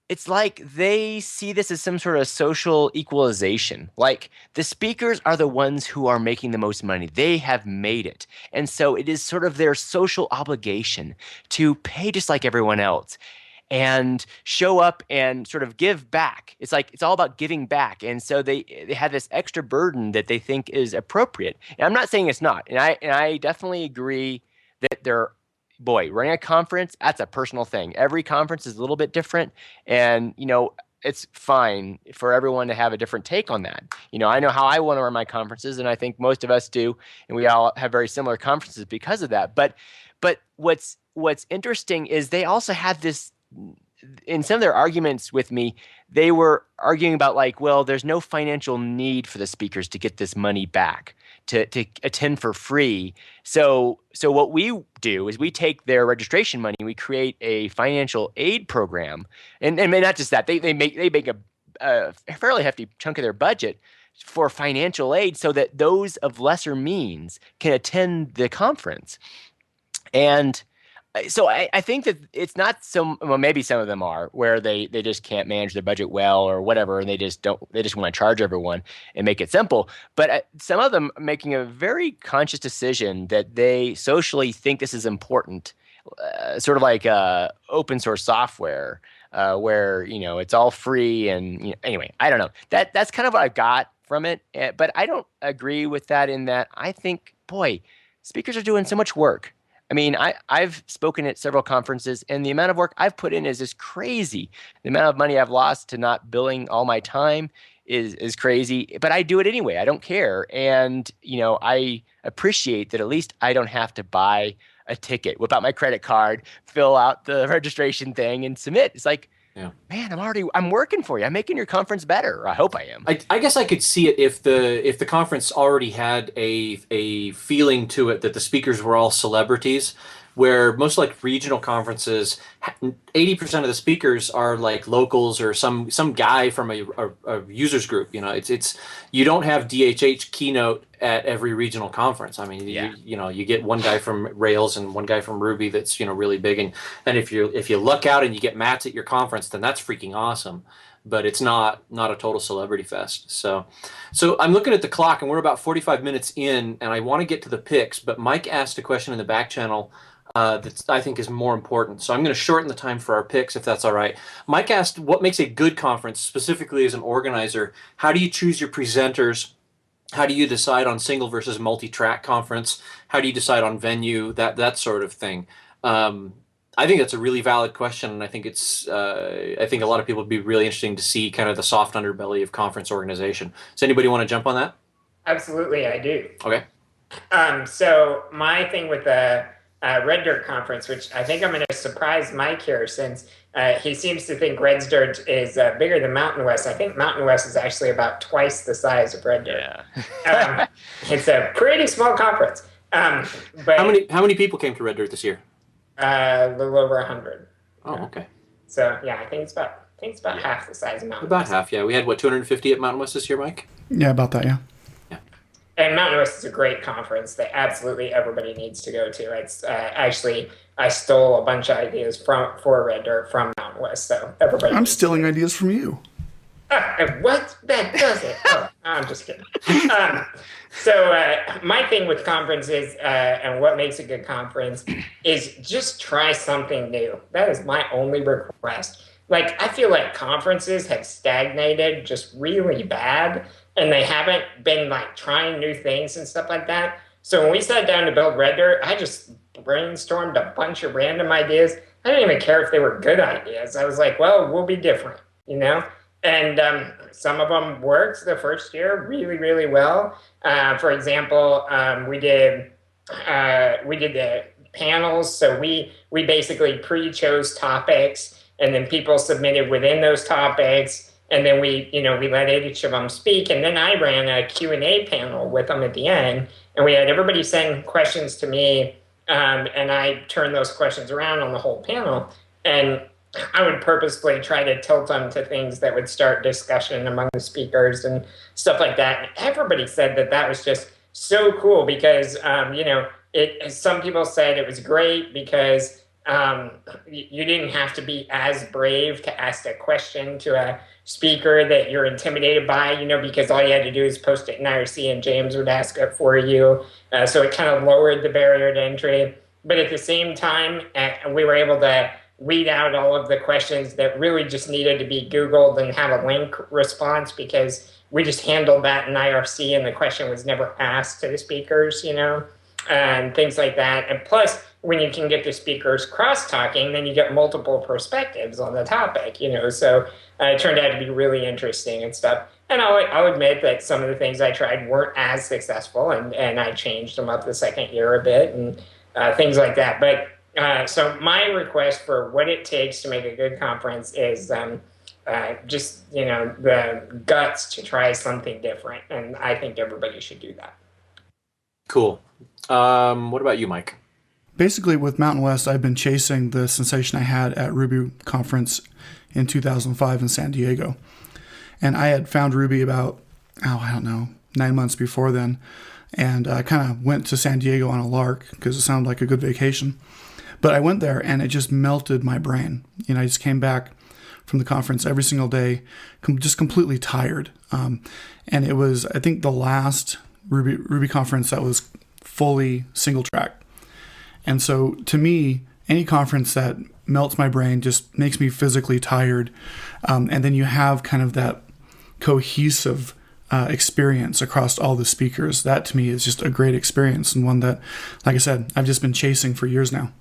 it's like they see this as some sort of social equalization. Like, the speakers are the ones who are making the most money. They have made it. And so it is sort of their social obligation to pay just like everyone else and show up and sort of give back. It's all about giving back. And so they have this extra burden that they think is appropriate. And I'm not saying it's not. And I definitely agree that running a conference, that's a personal thing. Every conference is a little bit different. And, it's fine for everyone to have a different take on that. I know how I want to run my conferences, and I think most of us do, and we all have very similar conferences because of that. But what's interesting is they also had this, in some of their arguments with me, they were arguing about like, well, there's no financial need for the speakers to get this money back to attend for free. So what we do is we take their registration money, we create a financial aid program, and not just that, they make a fairly hefty chunk of their budget for financial aid so that those of lesser means can attend the conference. And so I think that it's not well, maybe some of them are where they just can't manage their budget well or whatever, and they just want to charge everyone and make it simple. But some of them are making a very conscious decision that they socially think this is important, sort of like open source software, where it's all free. And anyway, I don't know. That's kind of what I got from it. But I don't agree with that in that I think, boy, speakers are doing so much work. I mean, I've spoken at several conferences, and the amount of work I've put in is just crazy. The amount of money I've lost to not billing all my time is crazy, but I do it anyway. I don't care. And, I appreciate that at least I don't have to buy a ticket, whip out my credit card, fill out the registration thing, and submit. It's like, yeah, man, I'm working for you. I'm making your conference better. I hope I am. I guess I could see it if the conference already had a feeling to it that the speakers were all celebrities, where most like regional conferences, 80% of the speakers are like locals or some guy from a users group. It's you don't have DHH keynote at every regional conference. I mean, Yeah. you get one guy from Rails and one guy from Ruby that's really big, and if you luck out and you get Mats at your conference, then that's freaking awesome. But it's not a total celebrity fest. So I'm looking at the clock, and we're about 45 minutes in, and I want to get to the picks, but Mike asked a question in the back channel that I think is more important. So I'm going to shorten the time for our picks, if that's all right. Mike asked, what makes a good conference, specifically as an organizer? How do you choose your presenters? How do you decide on single versus multi-track conference? How do you decide on venue? That sort of thing. I think that's a really valid question, and I think I think a lot of people would be really interesting to see kind of the soft underbelly of conference organization. Does anybody want to jump on that? Absolutely, I do. Okay. So my thing with the Red Dirt conference, which I think I'm going to surprise Mike here, since he seems to think Red Dirt is bigger than Mountain West. I think Mountain West is actually about twice the size of Red Dirt. Yeah. It's a pretty small conference. But How many people came to Red Dirt this year? a little over 100. Oh, okay. So yeah, I think it's about half the size of Mountain About West. half, yeah. We had 250 at Mountain West this year, Mike? Yeah, about that, yeah. And Mountain West is a great conference that absolutely everybody needs to go to. It's actually, I stole a bunch of ideas for Red Dirt from Mountain West, so everybody. I'm stealing ideas from you. What? That doesn't. Oh, I'm just kidding. So my thing with conferences and what makes a good conference is just try something new. That is my only request. Like, I feel like conferences have stagnated just really bad, and they haven't been like trying new things and stuff like that. So when we sat down to build Red Dirt, I just brainstormed a bunch of random ideas. I didn't even care if they were good ideas. I was like, well, we'll be different, And some of them worked the first year really, really well. For example, we did the panels. So we basically pre-chose topics, and then people submitted within those topics. And then we let each of them speak. And then I ran a Q&A panel with them at the end. And we had everybody send questions to me. And I turned those questions around on the whole panel. And I would purposefully try to tilt them to things that would start discussion among the speakers and stuff like that. And everybody said that was just so cool because, some people said it was great because you didn't have to be as brave to ask a question to a speaker that you're intimidated by, because all you had to do is post it in IRC and James would ask it for you. So it kind of lowered the barrier to entry. But at the same time, we were able to weed out all of the questions that really just needed to be Googled and have a link response because we just handled that in IRC and the question was never asked to the speakers, and things like that. And plus, when you can get the speakers cross-talking, then you get multiple perspectives on the topic, So it turned out to be really interesting and stuff. And I'll admit that some of the things I tried weren't as successful, and I changed them up the second year a bit and things like that. But so my request for what it takes to make a good conference is just, the guts to try something different. And I think everybody should do that. Cool. What about you, Mike? Basically, with Mountain West, I've been chasing the sensation I had at Ruby Conference in 2005 in San Diego. And I had found Ruby about, 9 months before then. And I kind of went to San Diego on a lark because it sounded like a good vacation. But I went there and it just melted my brain. I just came back from the conference every single day, just completely tired. And it was, I think, the last Ruby conference that was fully single track. And so to me, any conference that melts my brain just makes me physically tired. And then you have kind of that cohesive experience across all the speakers. That to me is just a great experience, and one that, like I said, I've just been chasing for years now.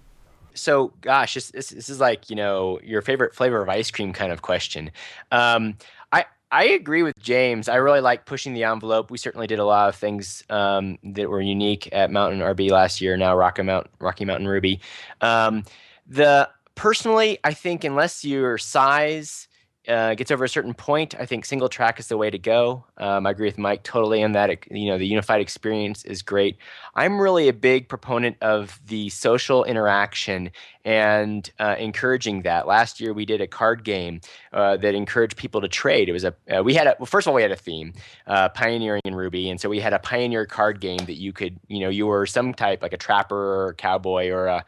So, gosh, this is like, your favorite flavor of ice cream kind of question. I agree with James. I really like pushing the envelope. We certainly did a lot of things that were unique at Mountain RB last year, now Rocky Mountain Ruby. Personally, I think unless your size gets over a certain point, I think single track is the way to go. I agree with Mike totally in that, the unified experience is great. I'm really a big proponent of the social interaction and encouraging that. Last year we did a card game that encouraged people to trade. It was first of all, we had a theme, pioneering in Ruby, and so we had a pioneer card game that you could, you were some type, like a trapper or a cowboy or a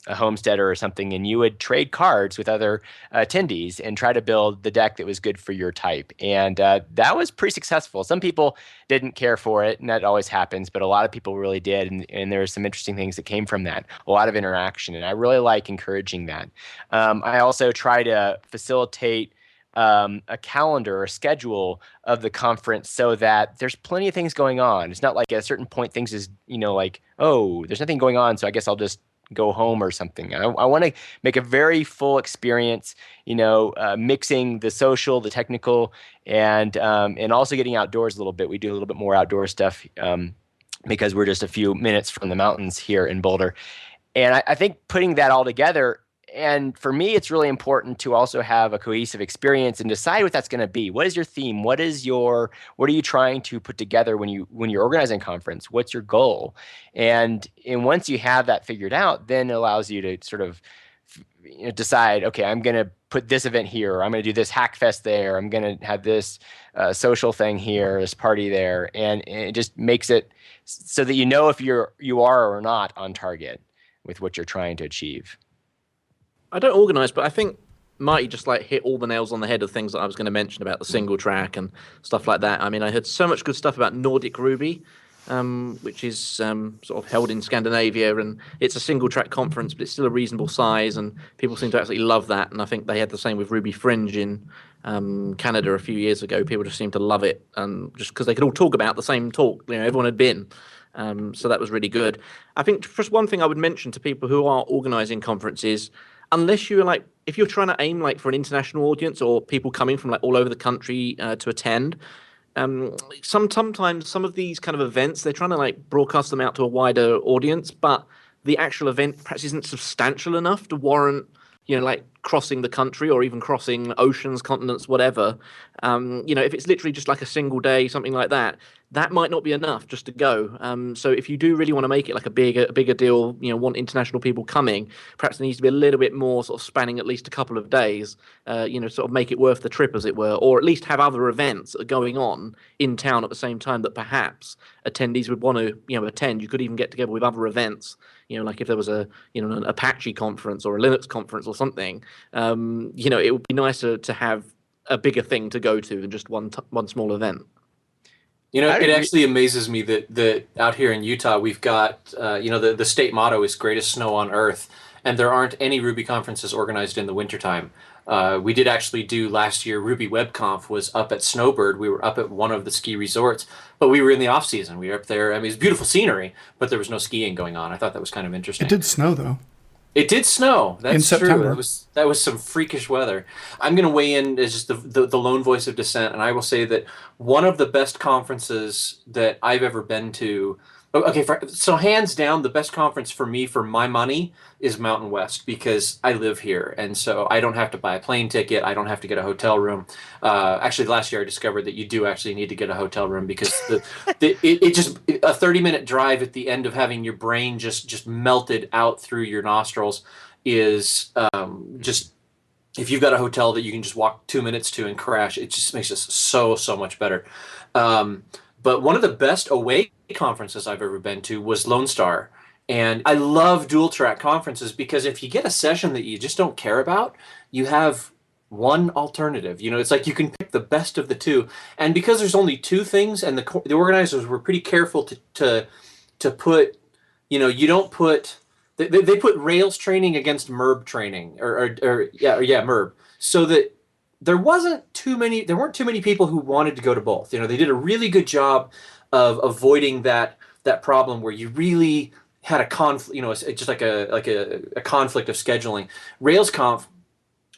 homesteader or something, and you would trade cards with other attendees and try to build the deck that was good for your type. And that was pretty successful. Some people didn't care for it, and that always happens, but a lot of people really did, and there were some interesting things that came from that, a lot of interaction, and I really like encouraging that. I also try to facilitate a calendar or schedule of the conference so that there's plenty of things going on. It's not like at a certain point things is, like, oh, there's nothing going on, so I guess I'll just go home or something. I want to make a very full experience, mixing the social, the technical, and also getting outdoors a little bit. We do a little bit more outdoor stuff because we're just a few minutes from the mountains here in Boulder. And I think putting that all together, and for me, it's really important to also have a cohesive experience and decide what that's going to be. What is your theme? What are you trying to put together when you're organizing a conference? What's your goal? And once you have that figured out, then it allows you to sort of decide, okay, I'm going to put this event here, or I'm going to do this hack fest there, I'm going to have this social thing here, this party there, and it just makes it so that if you are or not on target with what you're trying to achieve. I don't organize, but I think Marty just hit all the nails on the head of things that I was going to mention about the single track and stuff like that. I mean, I heard so much good stuff about Nordic Ruby, which is sort of held in Scandinavia, and it's a single track conference, but it's still a reasonable size, and people seem to absolutely love that. And I think they had the same with Ruby Fringe in Canada a few years ago. People just seemed to love it, just because they could all talk about the same talk. Everyone had been. So that was really good. I think just one thing I would mention to people who are organizing conferences, unless you're if you're trying to aim for an international audience or people coming from all over the country to attend, sometimes some of these kind of events, they're trying to broadcast them out to a wider audience, but the actual event perhaps isn't substantial enough to warrant crossing the country or even crossing oceans, continents, whatever. If it's literally just a single day, something like that, that might not be enough just to go. So if you do really want to make it a bigger deal, want international people coming, perhaps there needs to be a little bit more sort of spanning at least a couple of days, sort of make it worth the trip, as it were, or at least have other events going on in town at the same time that perhaps attendees would want to, attend. You could even get together with other events, if there was an Apache conference or a Linux conference or something, it would be nicer to have a bigger thing to go to than just one small event. It actually amazes me that out here in Utah, we've got, the state motto is greatest snow on earth. and there aren't any Ruby conferences organized in the wintertime. We did actually do last year. Ruby WebConf was up at Snowbird. We were up at one of the ski resorts, but we were in the off season. We were up there. I mean, it's beautiful scenery, but there was no skiing going on. I thought that was kind of interesting. It did snow though. It did snow. That's In September. true. That was some freakish weather. I'm going to weigh in as just the lone voice of dissent, and I will say that one of the best conferences that I've ever been to. Okay, so hands down, the best conference for me, for my money, is Mountain West, because I live here, and so I don't have to buy a plane ticket. I don't have to get a hotel room. Actually, last year I discovered that you do actually need to get a hotel room, because it just a 30-minute drive at the end of having your brain just melted out through your nostrils is just. If you've got a hotel that you can just walk 2 minutes to and crash, it just makes it so much better. But one of the best away conferences I've ever been to was Lone Star. And I love dual track conferences, because if you get a session that you just don't care about, you have one alternative. You know, it's like you can pick the best of the two. And because there's only two things, and the organizers were pretty careful to put, you know, you don't put, they put Rails training against MERB training, or MERB, so that there weren't too many people who wanted to go to both. You know, they did a really good job of avoiding that problem where you really had a conflict. You know, it's just like a conflict of scheduling. RailsConf,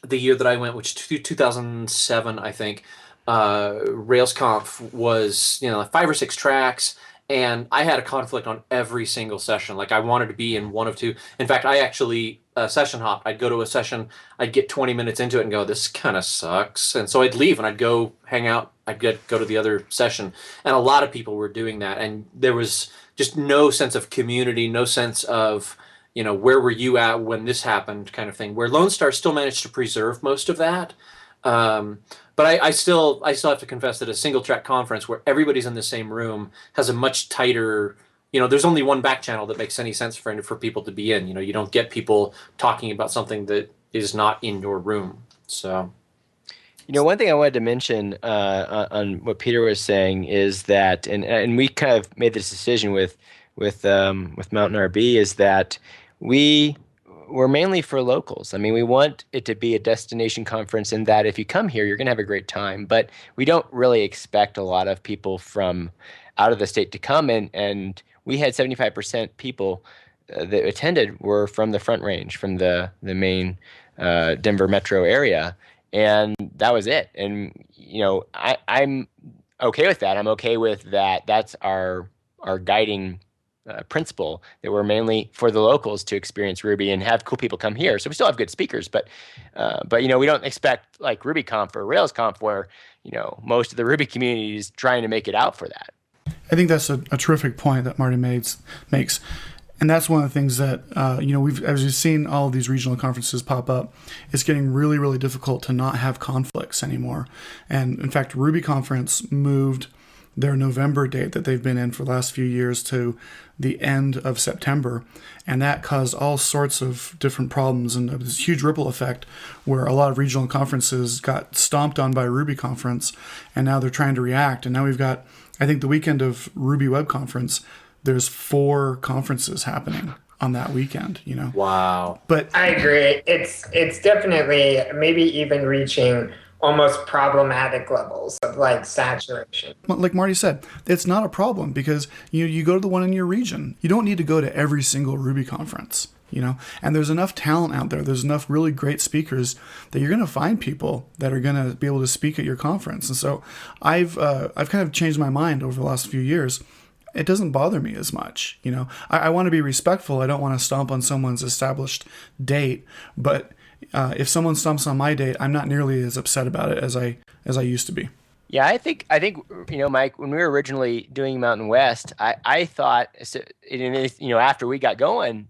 the year that I went, which 2007, I think, RailsConf was, you know, 5 or 6 tracks. And I had a conflict on every single session. Like, I wanted to be in one of two. In fact, I actually session hop. I'd go to a session, I'd get 20 minutes into it and go, this kind of sucks. And so I'd leave and I'd go hang out. I'd go to the other session. And a lot of people were doing that. And there was just no sense of community, no sense of, you know, where were you at when this happened kind of thing, where Lone Star still managed to preserve most of that. But I still have to confess that a single track conference where everybody's in the same room has a much tighter, you know, there's only one back channel that makes any sense for people to be in. You know, you don't get people talking about something that is not in your room. So, you know, one thing I wanted to mention on what Peter was saying is that, and we kind of made this decision with Mountain RB, is that we're mainly for locals. I mean, we want it to be a destination conference in that if you come here, you're going to have a great time. But we don't really expect a lot of people from out of the state to come. And we had 75% people that attended were from the Front Range, from the main Denver metro area. And that was it. And, you know, I'm okay with that. I'm okay with that. That's our guiding principle, that we're mainly for the locals to experience Ruby and have cool people come here. So we still have good speakers, but you know, we don't expect like RubyConf or RailsConf where, you know, most of the Ruby community is trying to make it out for that. I think that's a terrific point that Marty makes. And that's one of the things that, you know, as we've seen all of these regional conferences pop up, it's getting really, really difficult to not have conflicts anymore. And in fact, Ruby Conference moved their November date that they've been in for the last few years to the end of September. And that caused all sorts of different problems and this huge ripple effect where a lot of regional conferences got stomped on by Ruby Conference, and now they're trying to react. And now we've got, I think the weekend of Ruby Web Conference, there's 4 conferences happening on that weekend, you know? Wow. But I agree. It's definitely maybe even reaching almost problematic levels of like saturation. Like Marty said, it's not a problem because you go to the one in your region. You don't need to go to every single Ruby conference, you know, and there's enough talent out there. There's enough really great speakers that you're going to find people that are going to be able to speak at your conference. And so I've kind of changed my mind over the last few years. It doesn't bother me as much, you know. I want to be respectful. I don't want to stomp on someone's established date, but if someone stomps on my date, I'm not nearly as upset about it as I used to be. Yeah, I think you know, Mike, when we were originally doing Mountain West, I thought, you know, after we got going,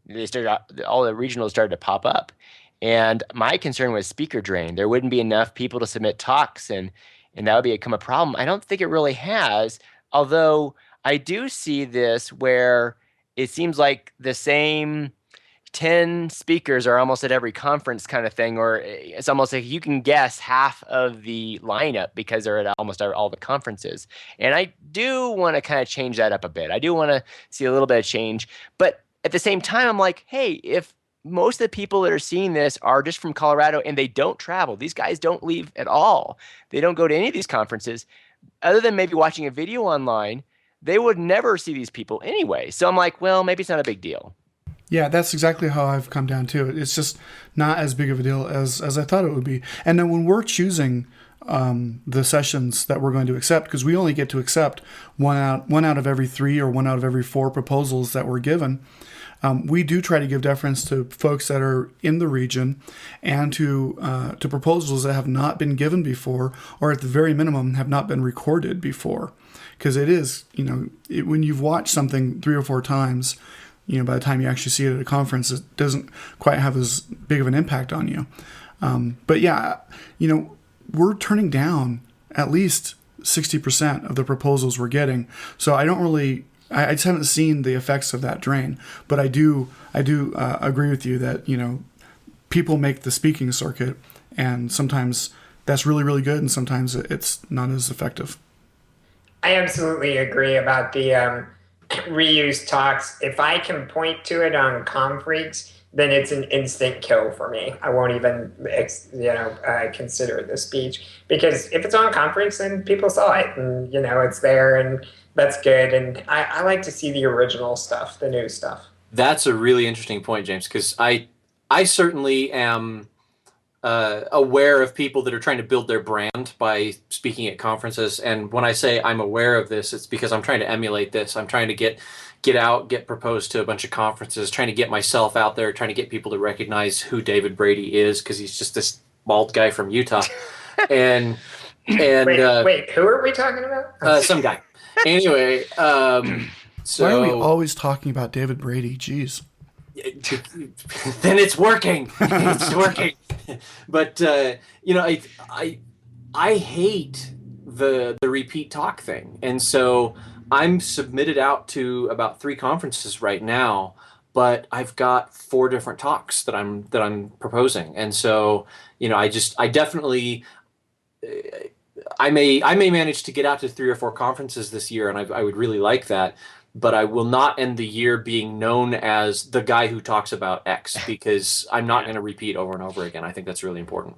all the regionals started to pop up, and my concern was speaker drain. There wouldn't be enough people to submit talks, and that would become a problem. I don't think it really has, although I do see this where it seems like the same 10 speakers are almost at every conference kind of thing, or it's almost like you can guess half of the lineup because they're at almost all the conferences. And I do want to kind of change that up a bit. I do want to see a little bit of change. But at the same time, I'm like, hey, if most of the people that are seeing this are just from Colorado and they don't travel. These guys don't leave at all. They don't go to any of these conferences other than maybe watching a video online. They would never see these people anyway. So I'm like, well, maybe it's not a big deal. Yeah, that's exactly how I've come down to it. It's just not as big of a deal as I thought it would be. And then when we're choosing the sessions that we're going to accept, because we only get to accept one out of every 3 or 1 out of every 4 proposals that we're given, we do try to give deference to folks that are in the region and to proposals that have not been given before, or at the very minimum have not been recorded before. Because it is, when you've watched something 3 or 4 times, by the time you actually see it at a conference, it doesn't quite have as big of an impact on you. But yeah, we're turning down at least 60% of the proposals we're getting. So I just haven't seen the effects of that drain. But I do agree with you that, people make the speaking circuit, and sometimes that's really, really good, and sometimes it's not as effective. I absolutely agree about the reuse talks. If I can point to it on Confreaks, then it's an instant kill for me. I won't even, consider the speech, because if it's on Confreaks, then people saw it, and it's there, and that's good. And I like to see the original stuff, the new stuff. That's a really interesting point, James, because I certainly am aware of people that are trying to build their brand by speaking at conferences. And when I say I'm aware of this, it's because I'm trying to emulate this. I'm trying to get out, get proposed to a bunch of conferences, trying to get myself out there, trying to get people to recognize who David Brady is, because he's just this bald guy from Utah. and wait, who are we talking about? Some guy. Anyway, so why are we always talking about David Brady? Jeez. Then it's working. It's working. But I hate the repeat talk thing, and so I'm submitted out to about 3 conferences right now, but I've got 4 different talks that I'm proposing, and so I definitely. I may manage to get out to 3 or 4 conferences this year, and I would really like that. But I will not end the year being known as the guy who talks about X, because I'm not going to repeat over and over again. I think that's really important.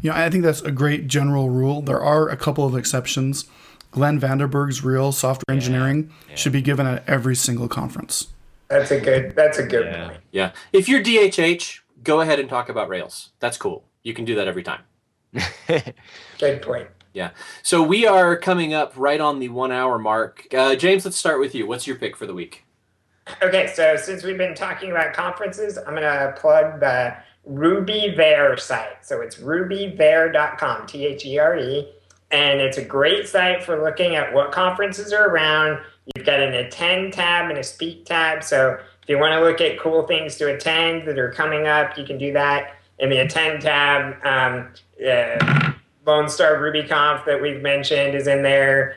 I think that's a great general rule. There are a couple of exceptions. Glenn Vanderberg's Real Software Engineering should be given at every single conference. That's a good point. Yeah. If you're DHH, go ahead and talk about Rails. That's cool. You can do that every time. Good point. Yeah. So we are coming up right on the 1 hour mark. James, let's start with you. What's your pick for the week? Okay, so since we've been talking about conferences, I'm going to plug the RubyVer site. So it's rubyver.com, THERE, and it's a great site for looking at what conferences are around. You've got an attend tab and a speak tab. So if you want to look at cool things to attend that are coming up, you can do that in the attend tab. Lone Star RubyConf that we've mentioned is in there.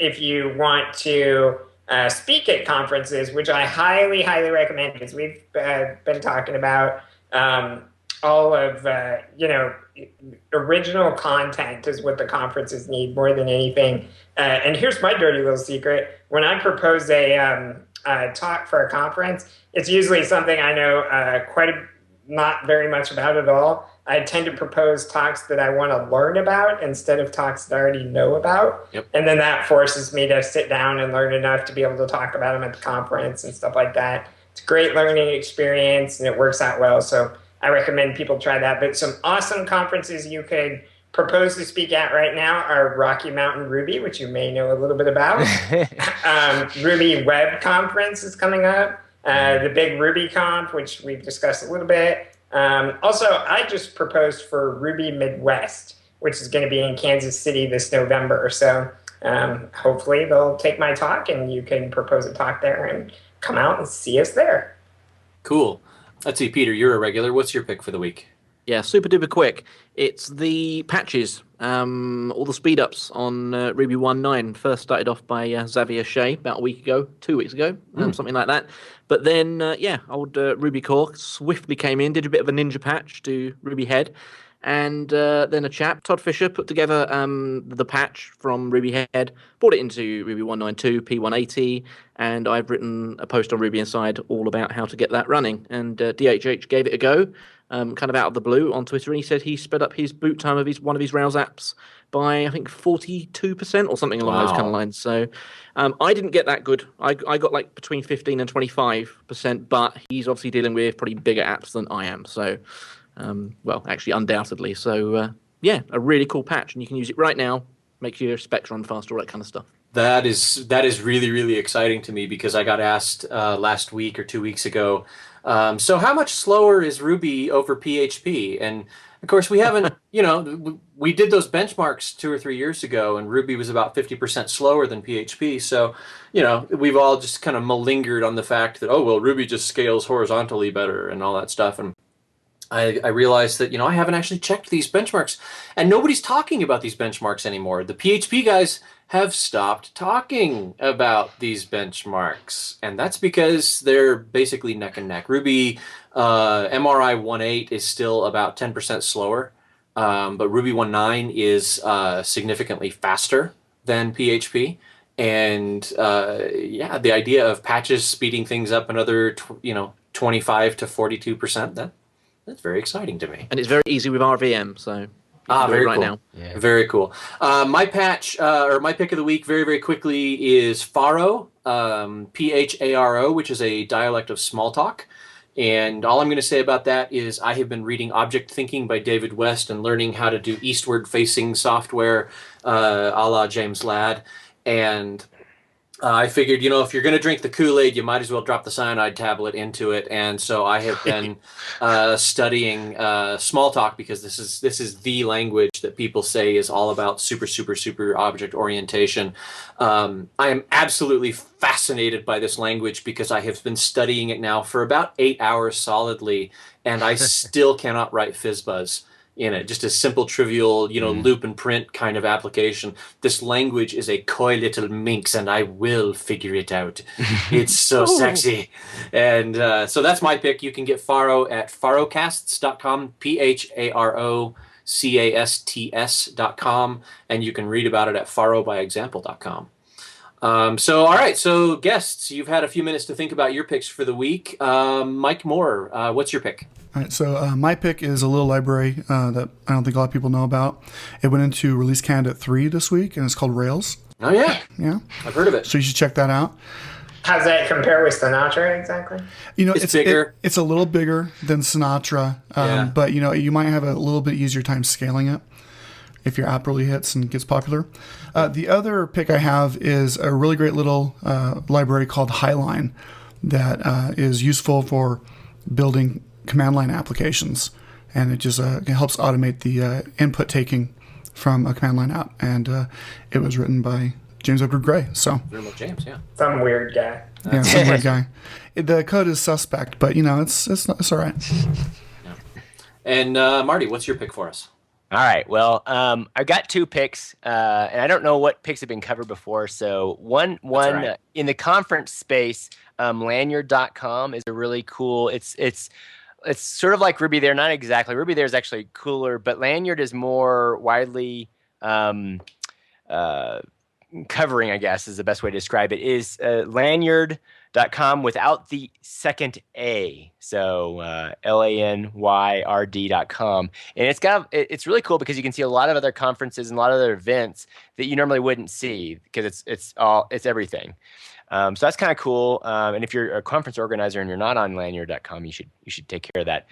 If you want to speak at conferences, which I highly, highly recommend, because we've been talking about all of, original content is what the conferences need more than anything. And here's my dirty little secret. When I propose a talk for a conference, it's usually something I know not very much about at all. I tend to propose talks that I want to learn about instead of talks that I already know about. Yep. And then that forces me to sit down and learn enough to be able to talk about them at the conference and stuff like that. It's a great learning experience, and it works out well. So I recommend people try that. But some awesome conferences you could propose to speak at right now are Rocky Mountain Ruby, which you may know a little bit about. Ruby Web Conference is coming up. The big RubyConf, which we've discussed a little bit. Also, I just proposed for Ruby Midwest, which is going to be in Kansas City this November. So hopefully they'll take my talk, and you can propose a talk there and come out and see us there. Cool. Let's see, Peter, you're a regular. What's your pick for the week? Yeah, super duper quick. It's the patches, all the speed ups on Ruby 1.9. First started off by Xavier Shea about a week ago, 2 weeks ago, something like that. But then, old Ruby Core swiftly came in, did a bit of a ninja patch to Ruby Head. And then a chap, Todd Fisher, put together the patch from Ruby Head, brought it into Ruby 1.9.2, P180, and I've written a post on Ruby Inside all about how to get that running. And DHH gave it a go, kind of out of the blue on Twitter, and he said he sped up his boot time of one of his Rails apps by, I think, 42% or something along those kind of lines. So I didn't get that good. I got like between 15 and 25%, but he's obviously dealing with probably bigger apps than I am. So... actually, undoubtedly. So, a really cool patch, and you can use it right now. Makes your specs run faster, all that kind of stuff. That is really, really exciting to me because I got asked last week or 2 weeks ago, so how much slower is Ruby over PHP? And of course, we haven't, we did those benchmarks 2 or 3 years ago, and Ruby was about 50% slower than PHP. So, we've all just kind of malingered on the fact that, Ruby just scales horizontally better and all that stuff. And I realized that, I haven't actually checked these benchmarks, and nobody's talking about these benchmarks anymore. The PHP guys have stopped talking about these benchmarks, and that's because they're basically neck and neck. Ruby MRI 1.8 is still about 10% slower, but Ruby 1.9 is significantly faster than PHP. And the idea of patches speeding things up another 25 to 42%, that's very exciting to me. And it's very easy with RVM, so very right cool. now. Yeah. Very cool. My patch, or my pick of the week, very, very quickly, is Pharo, Pharo, which is a dialect of Smalltalk. And all I'm going to say about that is I have been reading Object Thinking by David West and learning how to do eastward-facing software a la James Ladd. And I figured, if you're going to drink the Kool-Aid, you might as well drop the cyanide tablet into it. And so I have been studying Smalltalk because this is the language that people say is all about super, super, super object orientation. I am absolutely fascinated by this language because I have been studying it now for about 8 hours solidly, and I still cannot write FizzBuzz in it. Just a simple, trivial, loop and print kind of application. This language is a coy little minx, and I will figure it out. It's so sexy. And so that's my pick. You can get Pharo at pharocasts.com, PHAROCASTS.com, and you can read about it at pharobyexample.com. All right. So guests, you've had a few minutes to think about your picks for the week. Mike Moore, what's your pick? All right, so my pick is a little library that I don't think a lot of people know about. It went into Release Candidate 3 this week, and it's called Rails. Oh, yeah. Yeah. I've heard of it. So you should check that out. How does that compare with Sinatra exactly? It's bigger. It's a little bigger than Sinatra, but you might have a little bit easier time scaling it if your app really hits and gets popular. The other pick I have is a really great little library called Highline that is useful for building command line applications, and it just it helps automate the input taking from a command line app. And it was written by James Edward Gray. So James, yeah. Some weird guy. yeah, some weird guy. The code is suspect, but it's all right. Yeah. And Marty, what's your pick for us? All right. Well, I've got 2 picks, and I don't know what picks have been covered before. So one right. In the conference space, lanyard.com is a really cool. It's sort of like Ruby there, not exactly. Ruby there is actually cooler, but Lanyard is more widely covering, I guess, is the best way to describe it, is lanyard.com without the second A. So LANYRD.com. And it's really cool because you can see a lot of other conferences and a lot of other events that you normally wouldn't see because it's everything. So that's kind of cool. And if you're a conference organizer and you're not on lanyard.com, you should take care of that.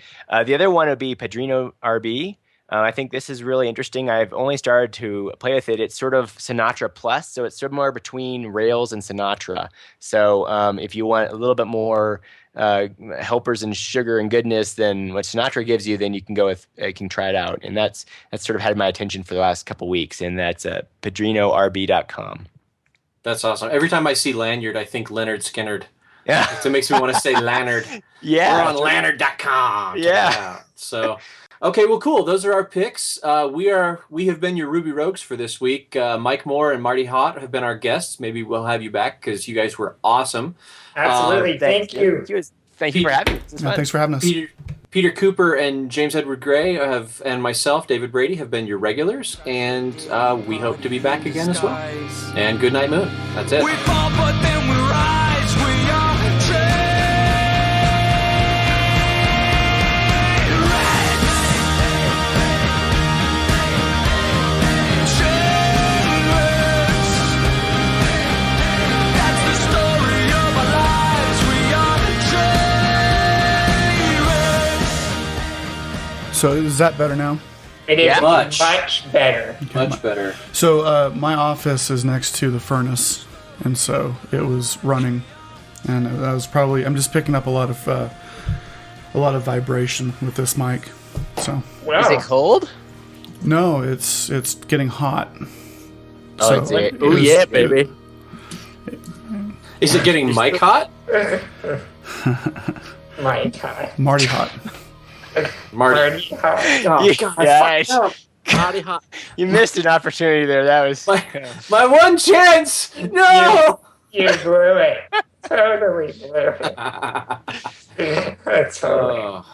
The other one would be Padrino RB. I think this is really interesting. I've only started to play with it. It's sort of Sinatra Plus, so it's somewhere between Rails and Sinatra. So if you want a little bit more helpers and sugar and goodness than what Sinatra gives you, then you can try it out. And that's sort of had my attention for the last couple weeks, and that's PadrinoRB.com. That's awesome. Every time I see Lanyard, I think Leonard Skinnard. Yeah. It makes me want to say Lanyard. Yeah. We're on Lanyard.com. Yeah. So, Okay, well, cool. Those are our picks. We have been your Ruby Rogues for this week. Mike Moore and Marty Hott have been our guests. Maybe we'll have you back because you guys were awesome. Absolutely. Thank you. Thank you for having us. Yeah, thanks for having us. Peter Cooper and James Edward Gray and myself, David Brady, have been your regulars, and we hope to be back again as well. And good night, Moon. That's it. We fall, but then we rise. We are So is that better now? It is Yeah. much better. Much better. So my office is next to the furnace, and so it was running, and that was probably. I'm just picking up a lot of vibration with this mic. So Wow. Is it cold? no, it's getting hot. Oh, it's it. Oh yeah, baby. Is it getting Mike hot? My God. Marty hot. Marty. Oh, You God. guys, Party hot. you missed an opportunity there. That was. My one chance! No! You blew it. Totally blew it. Totally. Oh.